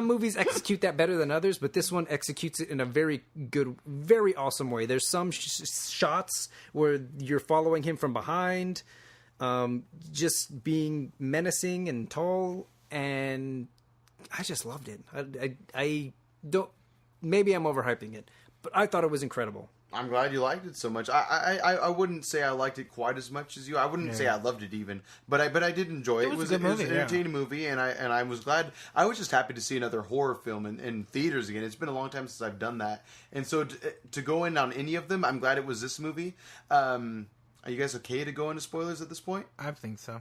movies execute that better than others, but this one executes it in a very good, very awesome way. There's some shots where you're following him from behind, just being menacing and tall, and I just loved it. I don't. Maybe I'm overhyping it, but I thought it was incredible. I'm glad you liked it so much. I wouldn't say I liked it quite as much as you. I wouldn't say I loved it even, but I did enjoy it. It was a good movie, an entertaining movie, and I was glad. I was just happy to see another horror film in theaters again. It's been a long time since I've done that, and so to go in on any of them, I'm glad it was this movie. Are you guys okay to go into spoilers at this point? I think so.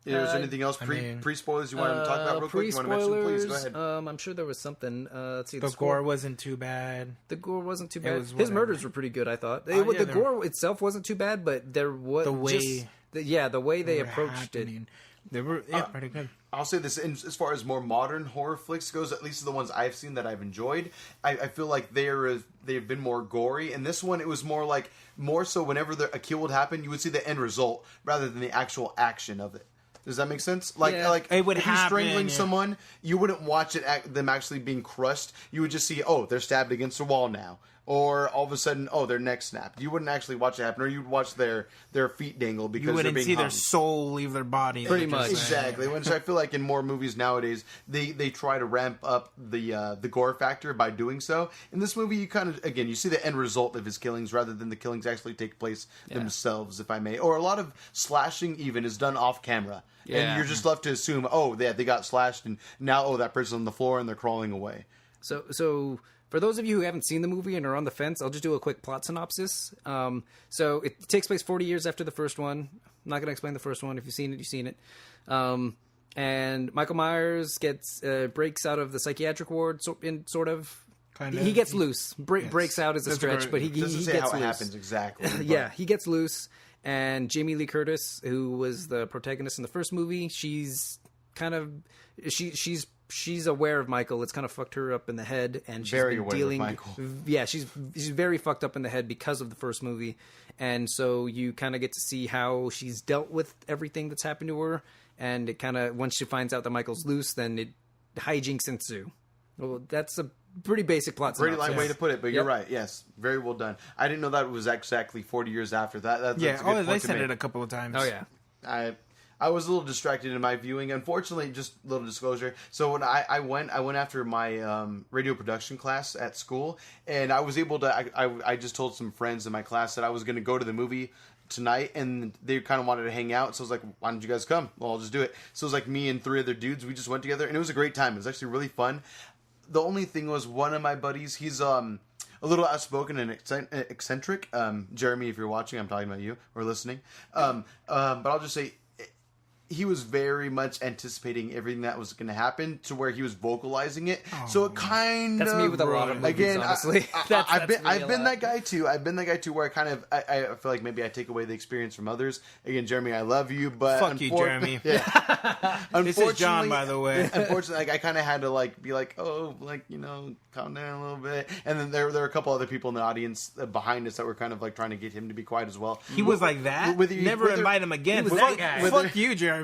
Is there anything else pre-spoilers you want to talk about real quick? You want to mention them? Please, go ahead. I'm sure there was something. Let's see. The gore wasn't too bad. The gore wasn't too bad. was His whatever. murders were pretty good, I thought. yeah, the they gore itself wasn't too bad, but there was The way- the way they were approached it. happening. They were pretty good. I'll say this, as far as more modern horror flicks goes, at least the ones I've seen that I've enjoyed, I feel like they've been more gory. And this one, it was more so whenever a kill would happen, you would see the end result rather than the actual action of it. Does that make sense? Like It would if you're happen, strangling someone, you wouldn't watch them actually being crushed. You would just see, oh, they're stabbed against a wall now. or all of a sudden, their neck snapped. You wouldn't actually watch it happen, or you'd watch their feet dangle because you wouldn't they're being see hung. their soul leave their body. Pretty much. Exactly. Which I feel like in more movies nowadays, they try to ramp up the gore factor by doing so. In this movie, you kind of, again, you see the end result of his killings rather than the killings actually take place themselves, if I may. Or a lot of slashing even is done off camera. Yeah. And you're just left to assume, they got slashed, and now, that person's on the floor and they're crawling away. So for those of you who haven't seen the movie and are on the fence, I'll just do a quick plot synopsis. So it takes place 40 years after the first one. I'm not going to explain the first one. If you've seen it, you've seen it. And Michael Myers breaks out of the psychiatric ward, sort of. Kinda. He gets loose. Breaks out as a stretch, but he gets loose. How it happens exactly. Yeah, he gets loose. And Jamie Lee Curtis, who was the protagonist in the first movie, she's aware of Michael. It's kind of fucked her up in the head, and she's very been aware dealing. Of Michael. Yeah, she's very fucked up in the head because of the first movie, and so you kind of get to see how she's dealt with everything that's happened to her. And it kind of, once she finds out that Michael's loose, then hijinks ensue. Well, that's a pretty basic plot synopsis. Pretty light way to put it, but you're right. Yes, very well done. I didn't know that it was exactly 40 years after that. That's a good point they to said make. it a couple of times. Oh yeah. I was a little distracted in my viewing. Unfortunately, just a little disclosure. So when I went after my radio production class at school, and I was able to. I just told some friends in my class that I was going to go to the movie tonight, and they kind of wanted to hang out. So I was like, "Why don't you guys come? Well, I'll just do it." So it was like me and 3 other dudes. We just went together, and it was a great time. It was actually really fun. The only thing was, one of my buddies, he's a little outspoken and eccentric. Jeremy, if you're watching, I'm talking about you or listening. But I'll just say, he was very much anticipating everything that was going to happen to where he was vocalizing it. So it kind of... That's me with a lot of movies, again, honestly. I've been that guy too. I've been that guy too where I feel like maybe I take away the experience from others. Again, Jeremy, I love you, but... Fuck you, Jeremy. Yeah. This is John, by the way. Unfortunately, I kind of had to be like, calm down a little bit. And then there were a couple other people in the audience behind us that were kind of trying to get him to be quiet as well. He was like that? Never invite him again. Fuck you, Jeremy.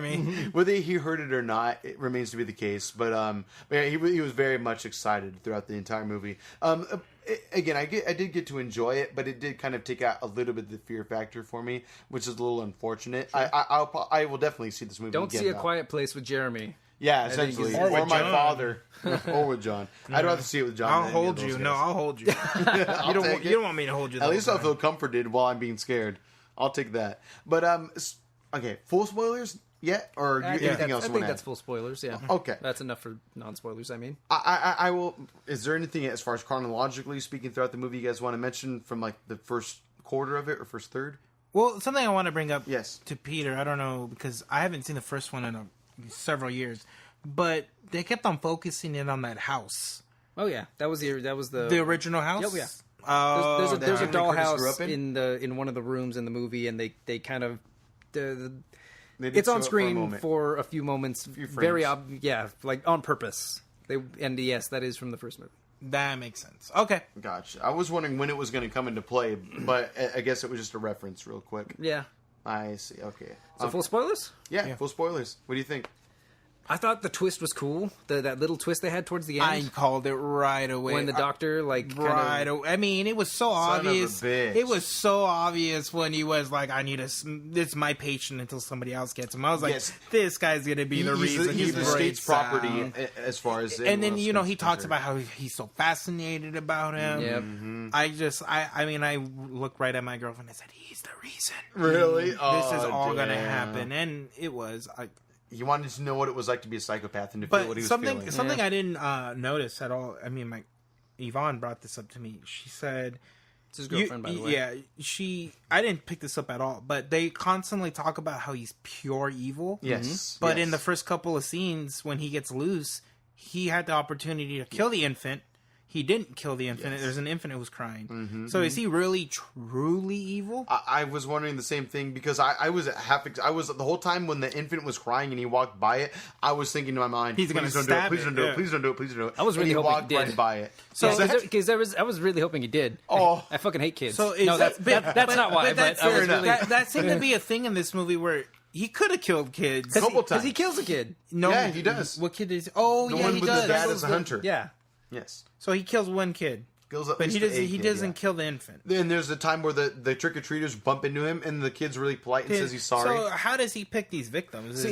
Whether he heard it or not, it remains to be the case. But yeah, he was very much excited throughout the entire movie. Again, I did get to enjoy it, but it did kind of take out a little bit of the fear factor for me, which is a little unfortunate. I will definitely see this movie. Don't see A Quiet Place with Jeremy. Yeah, essentially, or my father, or with John. I'd rather see it with John. I'll hold you. No, I'll hold you. You don't want me to hold you. At least I'll feel comforted while I'm being scared. I'll take that. But okay, full spoilers. Yet, or anything else? I think that's full spoilers. Yeah. Okay, that's enough for non-spoilers. I mean, I will. Is there anything as far as chronologically speaking throughout the movie you guys want to mention from the first quarter of it or first third? Well, something I want to bring up. Yes. To Peter, I don't know because I haven't seen the first one in several years, but they kept on focusing in on that house. Oh yeah, that was the original house. Oh yeah. There's a dollhouse in one of the rooms in the movie, and they kind of it's on screen for a few moments, very on purpose. Yes, that is from the first movie. That makes sense. Okay, gotcha. I was wondering when it was going to come into play, but I guess it was just a reference, real quick. Yeah, I see. Okay, so full spoilers. Yeah, full spoilers. What do you think? I thought the twist was cool. That little twist they had towards the end. I called it right away. When the doctor, I mean, it was so obvious. It was so obvious when he was like, "I need this is my patient until somebody else gets him." I was like, "This guy's gonna be the reason." He's the state's property as far as. And then he talks about how he's so fascinated about him. Yep. Mm-hmm. I looked right at my girlfriend and said, "He's the reason." Really? This is all gonna happen, and it was. He wanted to know what it was like to be a psychopath and to feel what he was feeling. Something I didn't notice at all. I mean, Yvonne brought this up to me. She said, "It's his girlfriend, by the way." Yeah, I didn't pick this up at all. But they constantly talk about how he's pure evil. Yes, but in the first couple of scenes, when he gets loose, he had the opportunity to kill the infant. He didn't kill the infant. Yes. There's an infant who was crying. Mm-hmm, so is he really, truly evil? I was wondering the same thing because I was the whole time when the infant was crying and he walked by it, I was thinking in my mind, he's going to stab it. Please don't do it. Please don't do it. Please don't do it. I was really hoping he did. Right by it. So I was really hoping he did. Oh, I fucking hate kids. So that's not why. But fair enough. That seemed to be a thing in this movie where he could have killed kids. A couple times. Because he kills a kid. No, yeah, he does. What kid is? Oh, the yeah, one he with does. The dad as a hunter. Yeah. Yes. So he kills one kid. But he doesn't kill the infant. Then there's a time where the trick-or-treaters bump into him, and the kid's really polite and says he's sorry. So how does he pick these victims?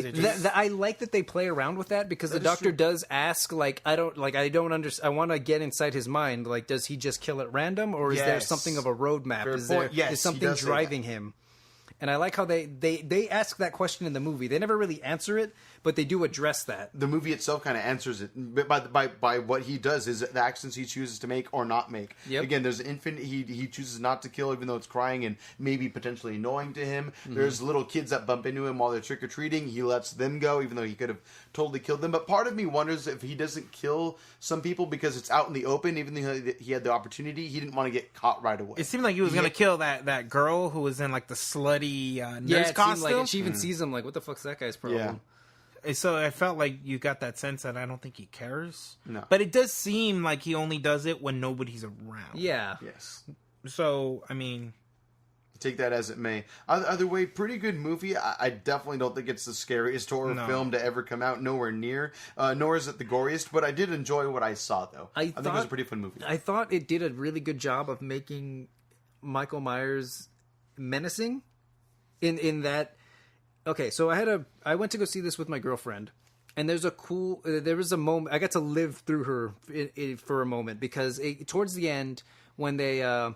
I like that they play around with that because the doctor does ask, like, I don't understand. I want to get inside his mind. Like, does he just kill at random, or is there something of a roadmap? Is something driving him? And I like how they ask that question in the movie. They never really answer it, but they do address that. The movie itself kind of answers it by what he does, is the actions he chooses to make or not make. Yep. Again, there's an infant he chooses not to kill, even though it's crying and maybe potentially annoying to him. Mm-hmm. There's little kids that bump into him while they're trick-or-treating. He lets them go, even though he could have totally killed them. But part of me wonders if he doesn't kill some people because it's out in the open, even though he had the opportunity. He didn't want to get caught right away. It seemed like he was going to kill that girl who was in like the slutty nurse costume. Like, she even sees him like, what the fuck's that guy's problem? Yeah. So I felt like you got that sense that I don't think he cares. No. But it does seem like he only does it when nobody's around. Yeah. Yes. So, I mean... Take that as it may. Either way, pretty good movie. I definitely don't think it's the scariest horror film to ever come out. Nowhere near. Nor is it the goriest. But I did enjoy what I saw, though. I think it was a pretty fun movie. I thought it did a really good job of making Michael Myers menacing. In that... Okay, so I went to go see this with my girlfriend, and there was a moment I got to live through her for a moment because towards the end when they have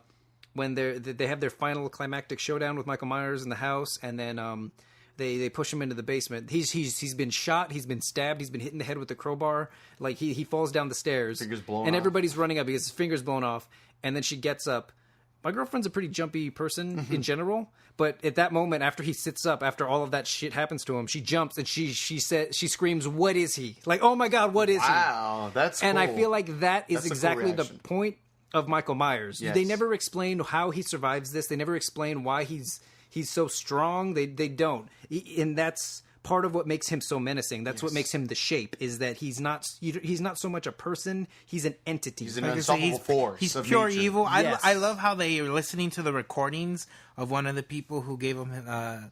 their final climactic showdown with Michael Myers in the house, and then they push him into the basement. He's been shot, he's been stabbed, he's been hit in the head with a crowbar, like he falls down the stairs, fingers blown and off. Everybody's running up because his fingers blown off, and then she gets up. My girlfriend's a pretty jumpy person in general, but at that moment, after he sits up, after all of that shit happens to him, she jumps and she screams, "What is he?" Like, "Oh my God, what is he?" Wow, that's cool. And I feel like that's exactly the point of Michael Myers. Yes. They never explain how he survives this. They never explain why he's so strong. They don't, and that's part of what makes him so menacing. That's what makes him the Shape, is that he's not so much a person, he's an entity. He's an unstoppable force. He's pure nature. evil. Yes. I love how they are listening to the recordings of one of the people who gave him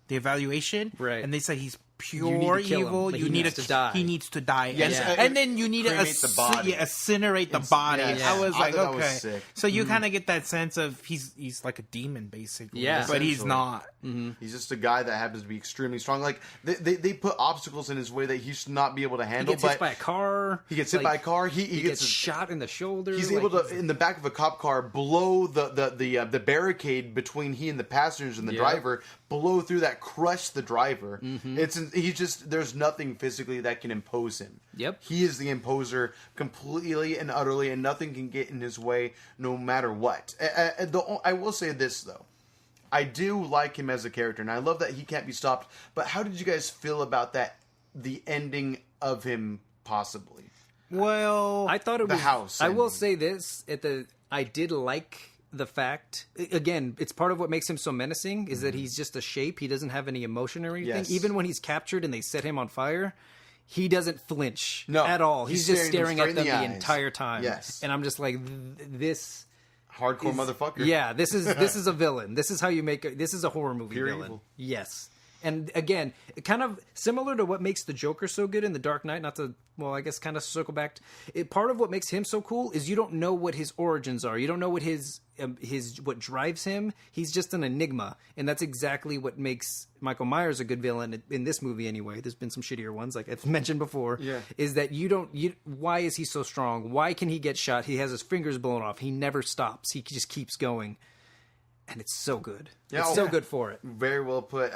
the evaluation. Right. And they said he's pure evil. You need to die. He needs to die. Yes, and then you need to incinerate the body. Yeah. I was like, that okay. was sick. So you kind of get that sense of he's like a demon, basically. Yeah. But he's not. Mm-hmm. He's just a guy that happens to be extremely strong. Like they put obstacles in his way that he should not be able to handle. He gets hit by a car. He gets hit by a car. He gets shot in the shoulder. He's able to, in the back of a cop car, blow the barricade between he and the passengers and the driver, blow through that, crush the driver. Mm-hmm. There's nothing physically that can impose him. Yep. He is the imposer completely and utterly, and nothing can get in his way no matter what. I will say this, though. I do like him as a character, and I love that he can't be stopped. But how did you guys feel about that, the ending of him, possibly? Well, I thought it was... The house I will ending. say this. I did like the fact... Again, it's part of what makes him so menacing, is that he's just a shape. He doesn't have any emotion or anything. Yes. Even when he's captured and they set him on fire, he doesn't flinch No, at all. He's just staring at them the eyes. entire time. Yes. And I'm just like, this... Hardcore motherfucker. Yeah, this is a villain. This is how you make this is a horror movie Pure villain. evil. Yes. And again, kind of similar to what makes the Joker so good in The Dark Knight, not to, well, I guess kind of circle back. Part of what makes him so cool is you don't know what his origins are. You don't know what his what drives him. He's just an enigma. And that's exactly what makes Michael Myers a good villain in this movie anyway. There's been some shittier ones, like I've mentioned before. Yeah. Is that why is he so strong? Why can he get shot? He has his fingers blown off. He never stops. He just keeps going. And it's so good. Yeah, it's so good for it. Very well put.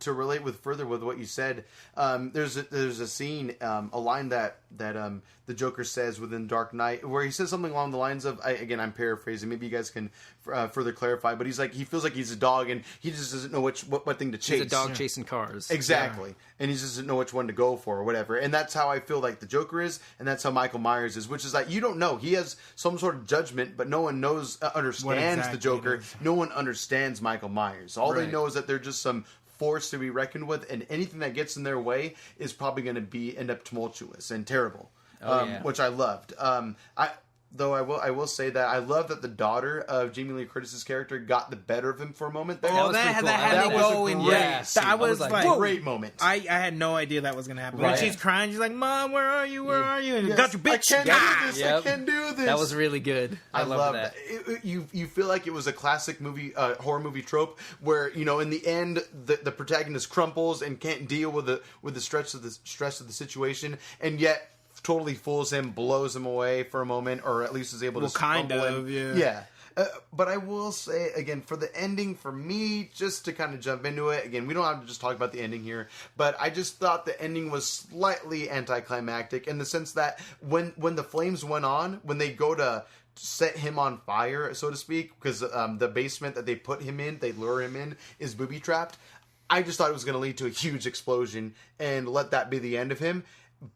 To relate further with what you said, there's a scene, a line that the Joker says within Dark Knight, where he says something along the lines of, I'm paraphrasing, maybe you guys can further clarify, but he's like, he feels like he's a dog and he just doesn't know what thing to chase. He's a dog chasing cars. Exactly. Yeah. And he just doesn't know which one to go for or whatever. And that's how I feel like the Joker is, and that's how Michael Myers is, which is that you don't know. He has some sort of judgment, but no one understands the Joker. No one understands Michael Myers. All they know is that they're just some force to be reckoned with, and anything that gets in their way is probably going to end up tumultuous and terrible, which I loved. Though I will say that I love that the daughter of Jamie Lee Curtis's character got the better of him for a moment. There. Oh, that had to go in. That was like a great moment. I had no idea that was gonna happen. Right. When she's crying, she's like, "Mom, where are you? Where are you?" And got your bitch. I can't do this. I can't do this. That was really good. I love that. You feel like it was a classic movie, horror movie trope where in the end the protagonist crumples and can't deal with the stress of the situation, and yet totally fools him, blows him away for a moment, or at least is able to crumple him. Yeah. But I will say, again, for the ending, for me, just to kind of jump into it, again, we don't have to just talk about the ending here, but I just thought the ending was slightly anticlimactic in the sense that when the flames went on, when they go to set him on fire, so to speak, because the basement that they put him in, they lure him in, is booby-trapped, I just thought it was going to lead to a huge explosion and let that be the end of him.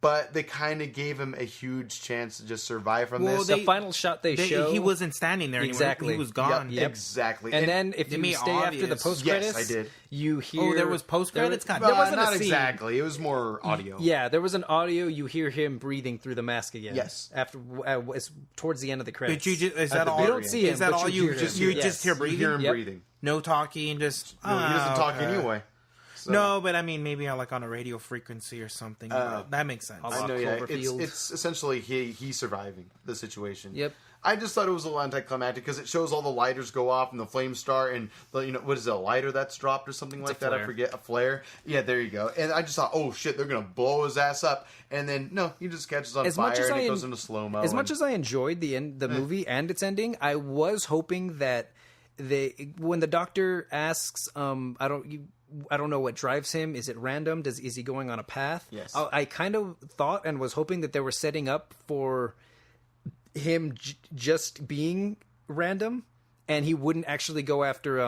But they kind of gave him a huge chance to just survive from this. The final shot they show... He wasn't standing there anymore. Exactly. He was gone. Yep. Exactly. And then if you stay after the post-credits... Yes, I did. You hear... Oh, there was post-credits? There wasn't not a scene. Exactly. It was more audio. Yeah, there was an audio. You hear him breathing through the mask again. Yes. After towards the end of the credits. But is that all? You don't see him. Is that all you just hear breathing? You hear him breathing. No talking, just... No, he doesn't talk anyway. So. No, but I mean, maybe like on a radio frequency or something. That makes sense. I know, yeah. It's essentially he surviving the situation. Yep. I just thought it was a little anticlimactic because it shows all the lighters go off and the flames start and what is it, a lighter that's dropped or something like that? I forget. A flare. Yeah, there you go. And I just thought, oh shit, they're gonna blow his ass up. And then no, he just catches on fire and it goes into slow mo. As much as I enjoyed the movie and its ending, I was hoping that when the doctor asks, I don't know what drives him. Is it random? Is he going on a path? Yes. I kind of thought and was hoping that they were setting up for him just being random, and he wouldn't actually go after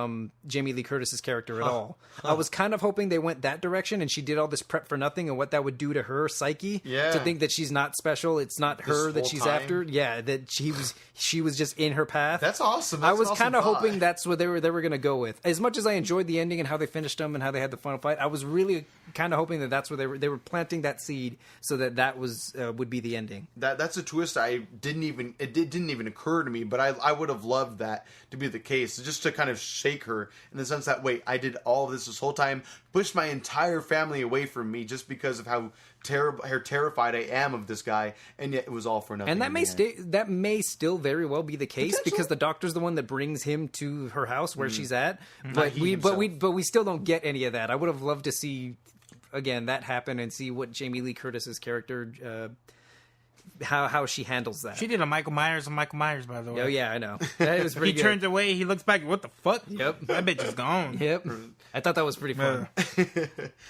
Jamie Lee Curtis's character at all. I was kind of hoping they went that direction, and she did all this prep for nothing, and what that would do to her psyche to think that she's not special. It's not her that she's after. Yeah, that she was just in her path. That's awesome. I was kind of hoping that's what they were going to go with. As much as I enjoyed the ending and how they finished them and how they had the final fight, I was really kind of hoping that that's where they were planting that seed so that was would be the ending. That's a twist it didn't even occur to me, but I would have loved that to be the case, just to kind of shake her in the sense that, wait, I did all of this whole time, pushed my entire family away from me just because of how terrified I am of this guy, and yet it was all for nothing. And that may still very well be the case because the doctor's the one that brings him to her house where she's at. But we still don't get any of that. I would have loved to see again that happen and see what Jamie Lee Curtis's character. How she handles that. She did a Michael Myers, by the way. Oh, yeah, I know. That was pretty He turns away, he looks back, what the fuck? Yep. That bitch is gone. Yep. I thought that was pretty fun.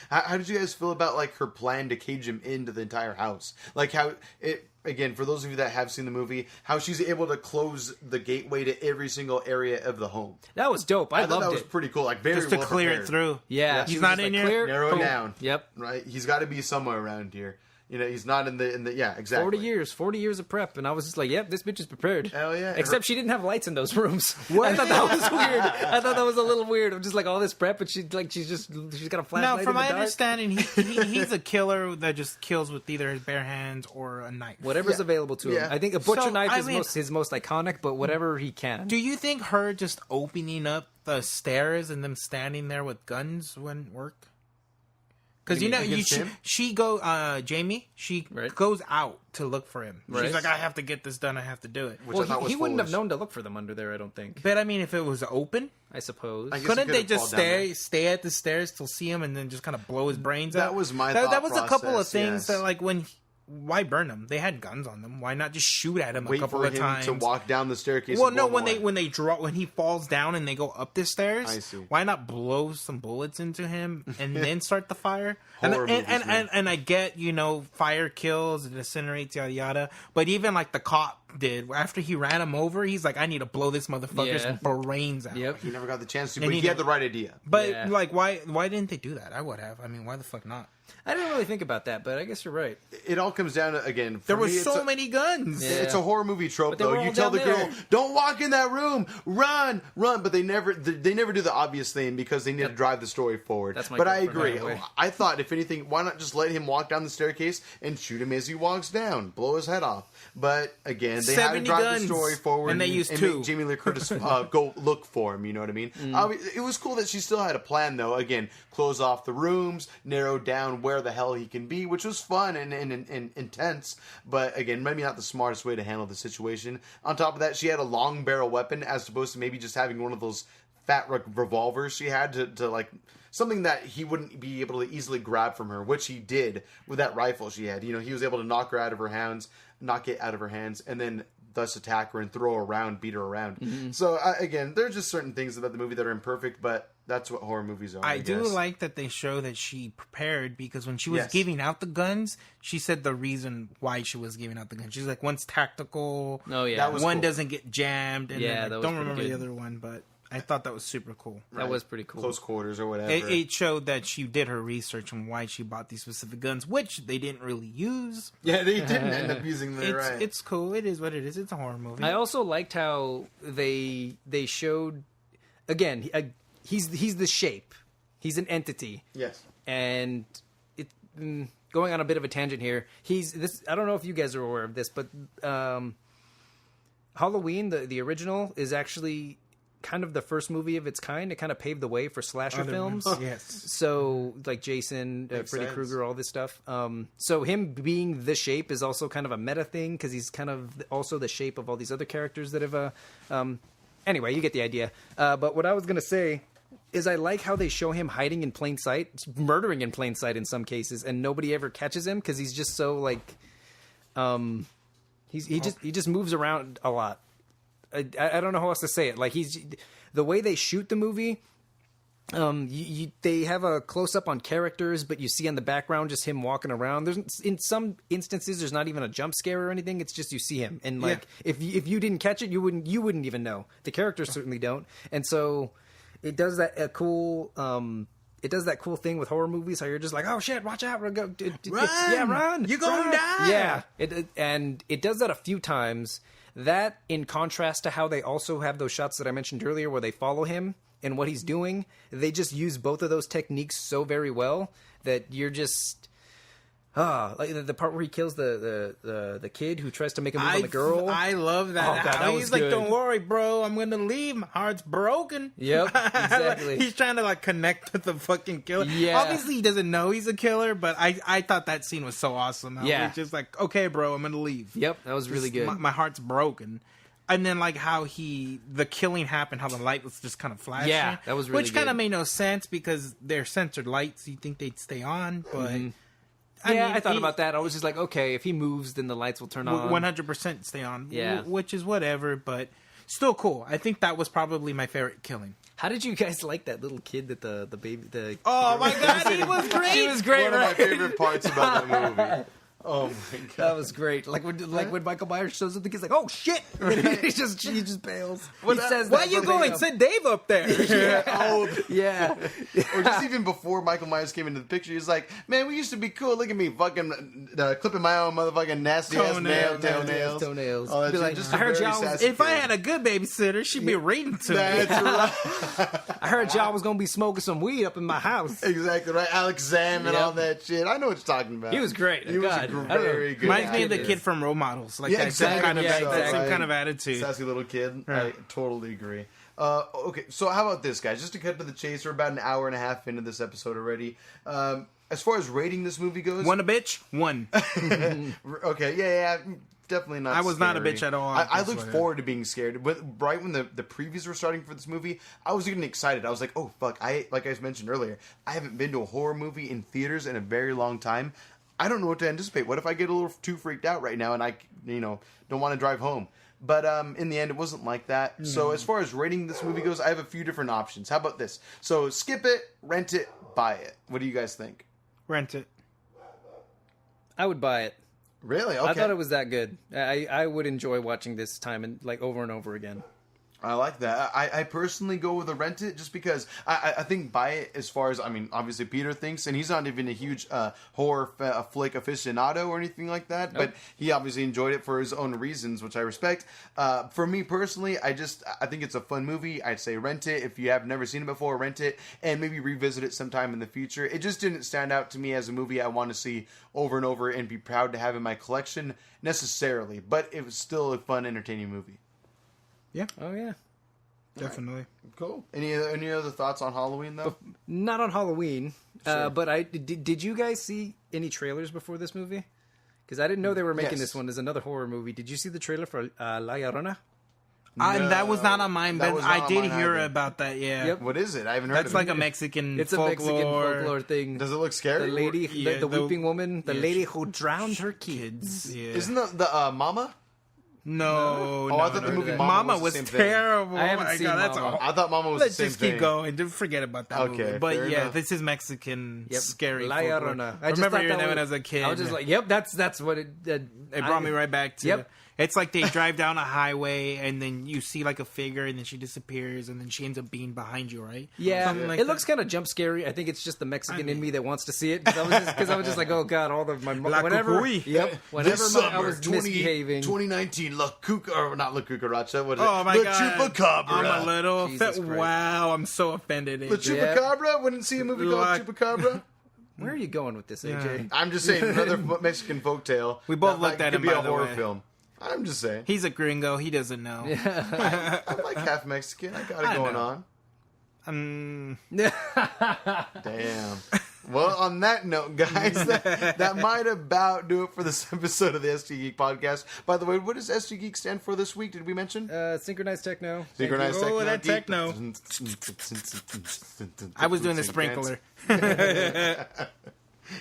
How did you guys feel about, like, her plan to cage him into the entire house? Like, how it... Again, for those of you that have seen the movie, how she's able to close the gateway to every single area of the home. That was dope. I loved it. That was pretty cool. Like, very just to well clear prepared. It through. Yeah. He's not in here. Narrow it down. Yep. Right? He's got to be somewhere around here. He's not in the yeah, exactly. 40 years of prep, and I was just like, yep, this bitch is prepared. Hell yeah. Except she didn't have lights in those rooms. I thought that was weird. I thought that was a little weird. I'm just like, all this prep, but she's got a flashlight. No, from my understanding, he's a killer that just kills with either his bare hands or a knife. Whatever's available to him. I think a butcher knife is his most iconic, but whatever he can. Do you think her just opening up the stairs and them standing there with guns wouldn't work? Because Jamie, she goes out to look for him. Right. She's like, I have to get this done. I have to do it. Which he wouldn't have known to look for them under there, I don't think. But I mean, if it was open, I suppose. Couldn't they just stay at the stairs till see him and then just kind of blow his brains out? That was my thought That was a couple of process, things that, like, why burn them? They had guns on them. Why not just shoot at him a couple of times? To walk down the staircase. Well, no, when he falls down and they go up the stairs, I see. Why not blow some bullets into him and then start the fire? And I get, fire kills, it incinerates, yada yada. But even like the cop did after he ran him over, he's like, I need to blow this motherfucker's brains out. Yep. He never got the chance to, but he had the right idea. But like, why didn't they do that? I would have. I mean, why the fuck not? I didn't really think about that, but I guess you're right. It all comes down to, again, there were so many guns. Yeah. It's a horror movie trope, though. You tell the girl, don't walk in that room, run, but they never do the obvious thing because they need to drive the story forward. But I agree. I thought, if anything, why not just let him walk down the staircase and shoot him as he walks down, blow his head off? But again, and they had to 70 drive guns, the story forward, and they used and 2. make Jamie Lee Curtis go look for him. You know what I mean? It was cool that she still had a plan, though. Again, close off the rooms, narrow down where the hell he can be, which was fun and intense. But again, maybe not the smartest way to handle the situation. On top of that, she had a long barrel weapon as opposed to maybe just having one of those fat revolvers she had to like something that he wouldn't be able to easily grab from her, which he did with that rifle she had. You know, he was able to knock it out of her hands, and then thus attack her and throw her around, beat her around. So again, there's just certain things about the movie that are imperfect, but that's what horror movies are. I do guess. like that they show that she prepared, because when she was giving out the guns, she said the reason why she was giving out the guns. She's like, one's tactical. Oh yeah, that was one cool. doesn't get jammed. And yeah, then, I don't remember the other one, but I thought that was super cool. That was pretty cool. Close quarters or whatever. It showed that she did her research on why she bought these specific guns, which they didn't really use. Yeah, they didn't end up using them. Right. It's cool. It is what it is. It's a horror movie. I also liked how they showed, again, he's the shape. He's an entity. Yes. And going on a bit of a tangent here, I don't know if you guys are aware of this, but Halloween, the original, is actually kind of the first movie of its kind. It kind of paved the way for slasher films. Yes. So, like Jason, Freddy Krueger, all this stuff. So him being the shape is also kind of a meta thing, because he's kind of also the shape of all these other characters that have... anyway, you get the idea. But what I was going to say is I like how they show him hiding in plain sight, murdering in plain sight in some cases, and nobody ever catches him, because he's just so, like... he just moves around a lot. I don't know how else to say it. Like, the way they shoot the movie, they have a close up on characters, but you see in the background just him walking around. In some instances, there's not even a jump scare or anything. It's just you see him, and like if you didn't catch it, you wouldn't even know. The characters certainly don't, and so it does that cool. It does that cool thing with horror movies, how you're just like, oh shit, watch out, run! Yeah, run! You're gonna die! Yeah, and it does that a few times. That, in contrast to how they also have those shots that I mentioned earlier where they follow him and what he's doing, they just use both of those techniques so very well that you're just... like the part where he kills the kid who tries to make a move on the girl. I love that. Oh, God, that he's was like, good. "Don't worry, bro. I'm gonna leave. My heart's broken." Yep, exactly. He's trying to like connect with the fucking killer. Yeah. Obviously, he doesn't know he's a killer, but I thought that scene was so awesome. He's just like, "Okay, bro, I'm gonna leave." Yep, that was really good. My heart's broken. And then, like, how the killing happened, how the light was just kind of flashing. Yeah, that was really Which kind of good. made no sense, because they're censored lights. You think they'd stay on, but... I thought about that. I was just like, okay, if he moves, then the lights will turn on. 100% stay on. Yeah. Which is whatever, but still cool. I think that was probably my favorite killing. How did you guys like that little kid that the baby... Oh, my God, he was great! She was great, One of my right? favorite parts about that movie. Oh my God, That was great. Like when Michael Myers shows up, the kid's like, "Oh shit!" he just bails. He says, "Why you going? Send Dave up there." Yeah. Or just even before Michael Myers came into the picture, he's like, "Man, we used to be cool. Look at me, fucking clipping my own motherfucking nasty ass toenails. Oh, that's Be like, just I a heard very y'all was- sassy If I kid. had a good babysitter, she'd be reading to me. That's right. I heard y'all was gonna be smoking some weed up in my house. Exactly right. Alex Zam and Yep. all that shit. I know what you're talking about. He was great. He was God, very good. Reminds me of the Yeah. kid from Role Models, like Yeah, that same exactly. kind of Yeah, that same exactly. kind of attitude. Sassy little kid. Yeah. I totally agree. Okay, so how about this, guys? Just to cut to the chase, we're about an hour and a half into this episode already. As far as rating this movie goes... One a bitch? One. Okay, yeah, definitely not I was not a scary. bitch at all. I looked forward to being scared. Right when the previews were starting for this movie, I was getting excited. I was like, oh, fuck. Like I mentioned earlier, I haven't been to a horror movie in theaters in a very long time. I don't know what to anticipate. What if I get a little too freaked out right now and I, don't want to drive home? But in the end, it wasn't like that. So as far as rating this movie goes, I have a few different options. How about this? So skip it, rent it, buy it. What do you guys think? Rent it. I would buy it. Really? Okay. I thought it was that good. I would enjoy watching this time and like over and over again. I like that. I personally go with a rent it just because I think buy it as far as, I mean, obviously Peter thinks, and he's not even a huge horror flick aficionado or anything like that, but he obviously enjoyed it for his own reasons, which I respect. For me personally, I think it's a fun movie. I'd say rent it. If you have never seen it before, rent it, and maybe revisit it sometime in the future. It just didn't stand out to me as a movie I want to see over and over and be proud to have in my collection necessarily, but it was still a fun, entertaining movie. Yeah. Oh, yeah. Definitely. Right. Cool. Any other thoughts on Halloween, though? Not on Halloween. Sure. But did you guys see any trailers before this movie? Because I didn't know they were making this one as another horror movie. Did you see the trailer for La Llorona? That was not on mine, but I did hear either. about that, yeah. Yep. What is it? I haven't heard That's of like it. a Mexican It's folklore. a Mexican folklore thing. Does it look scary? The lady, Yeah, the weeping woman, the lady who drowned her kids. Yeah. Isn't the Mama? No, Oh, I thought the movie Mama was was the same thing. terrible. I haven't Oh my seen God, that's Mama. all. I thought Mama was Let's the same just thing. keep going. Don't forget about that Okay, movie. But fair yeah, enough. this is Mexican scary La folklore. Llorona. I remember hearing that when I was a kid. I was just like, yep, that's what it. It brought me right back to. Yep. It's like they drive down a highway and then you see like a figure and then she disappears and then she ends up being behind you, right? Yeah, Something like it that. looks kind of jump scary. I think it's just the Mexican in me that wants to see it because I was just like, oh god, all of my La whenever. Cucuy. Yep, whenever This I summer, was misbehaving. 2019, La Cuca, or not La Cucaracha, what is Oh it? my La God. Chupacabra. I'm a little Jesus offended. Christ. Wow, I'm so offended. La AJ. Chupacabra? Wouldn't see a movie called La- Chupacabra? Where are you going with this, AJ? I'm just saying, another Mexican folktale. We both that looked at could him, be by a the horror way. film. I'm just saying. He's a gringo. He doesn't know. I'm like half Mexican. I got it I going know. on. Damn. Well, on that note, guys, that might about do it for this episode of the STGeek Podcast. By the way, what does STGeek stand for this week? Did we mention? Synchronized techno. Synchronized Oh, techno. that techno. I was doing the sprinkler.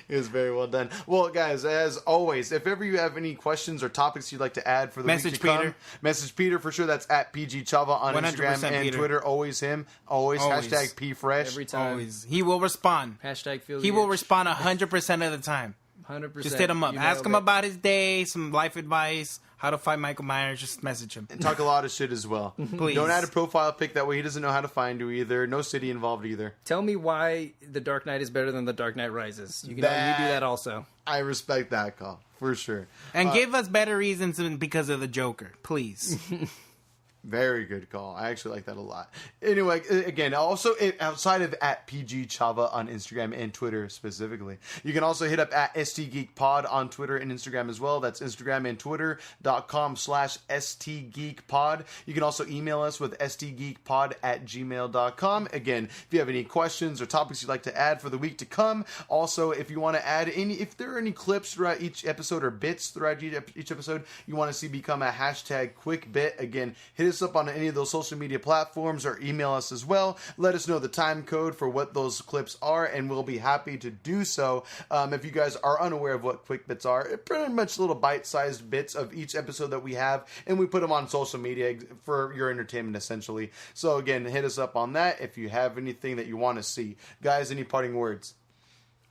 It was very well done. Well, guys, as always, if ever you have any questions or topics you'd like to add for the Message week to come, Peter. message Peter for sure. That's at PG Chava on 100% Instagram and Peter. Twitter. Always him. Always. Always. Hashtag PFresh. Every time. Always. He will respond. Hashtag feel He the will itch. respond 100% of the time. 100%. Just hit him up. You Ask nailed him it. about his day, some life advice, how to fight Michael Myers. Just message him. And talk a lot of shit as well. Please. Don't add a profile pic. That way he doesn't know how to find you either. No city involved either. Tell me why The Dark Knight is better than The Dark Knight Rises. You do that also. I respect that call. For sure. And give us better reasons than because of the Joker, please. Very good call. I actually like that a lot. Anyway, again, also outside of at PG Chava on Instagram and Twitter specifically, you can also hit up at STGeekPod on Twitter and Instagram as well. That's Instagram and Twitter.com/STGeekPod. You can also email us with STGeekPod@gmail.com. Again, if you have any questions or topics you'd like to add for the week to come, also if you want to add if there are any clips throughout each episode or bits throughout each episode you want to see become a hashtag quick bit, again, hit us up on any of those social media platforms or email us as well. Let us know the time code for what those clips are, and we'll be happy to do so. If you guys are unaware of what quick bits are, pretty much little bite-sized bits of each episode that we have, and we put them on social media for your entertainment, essentially. So again, hit us up on that if you have anything that you want to see. Guys, any parting words?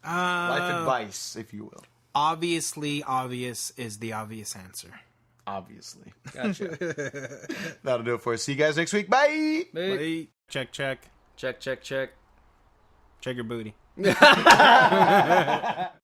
Life advice, if you will. Obviously, obvious is the obvious answer. Obviously. Gotcha. That'll do it for us. See you guys next week. Bye! Wait. Check. Check. Check your booty.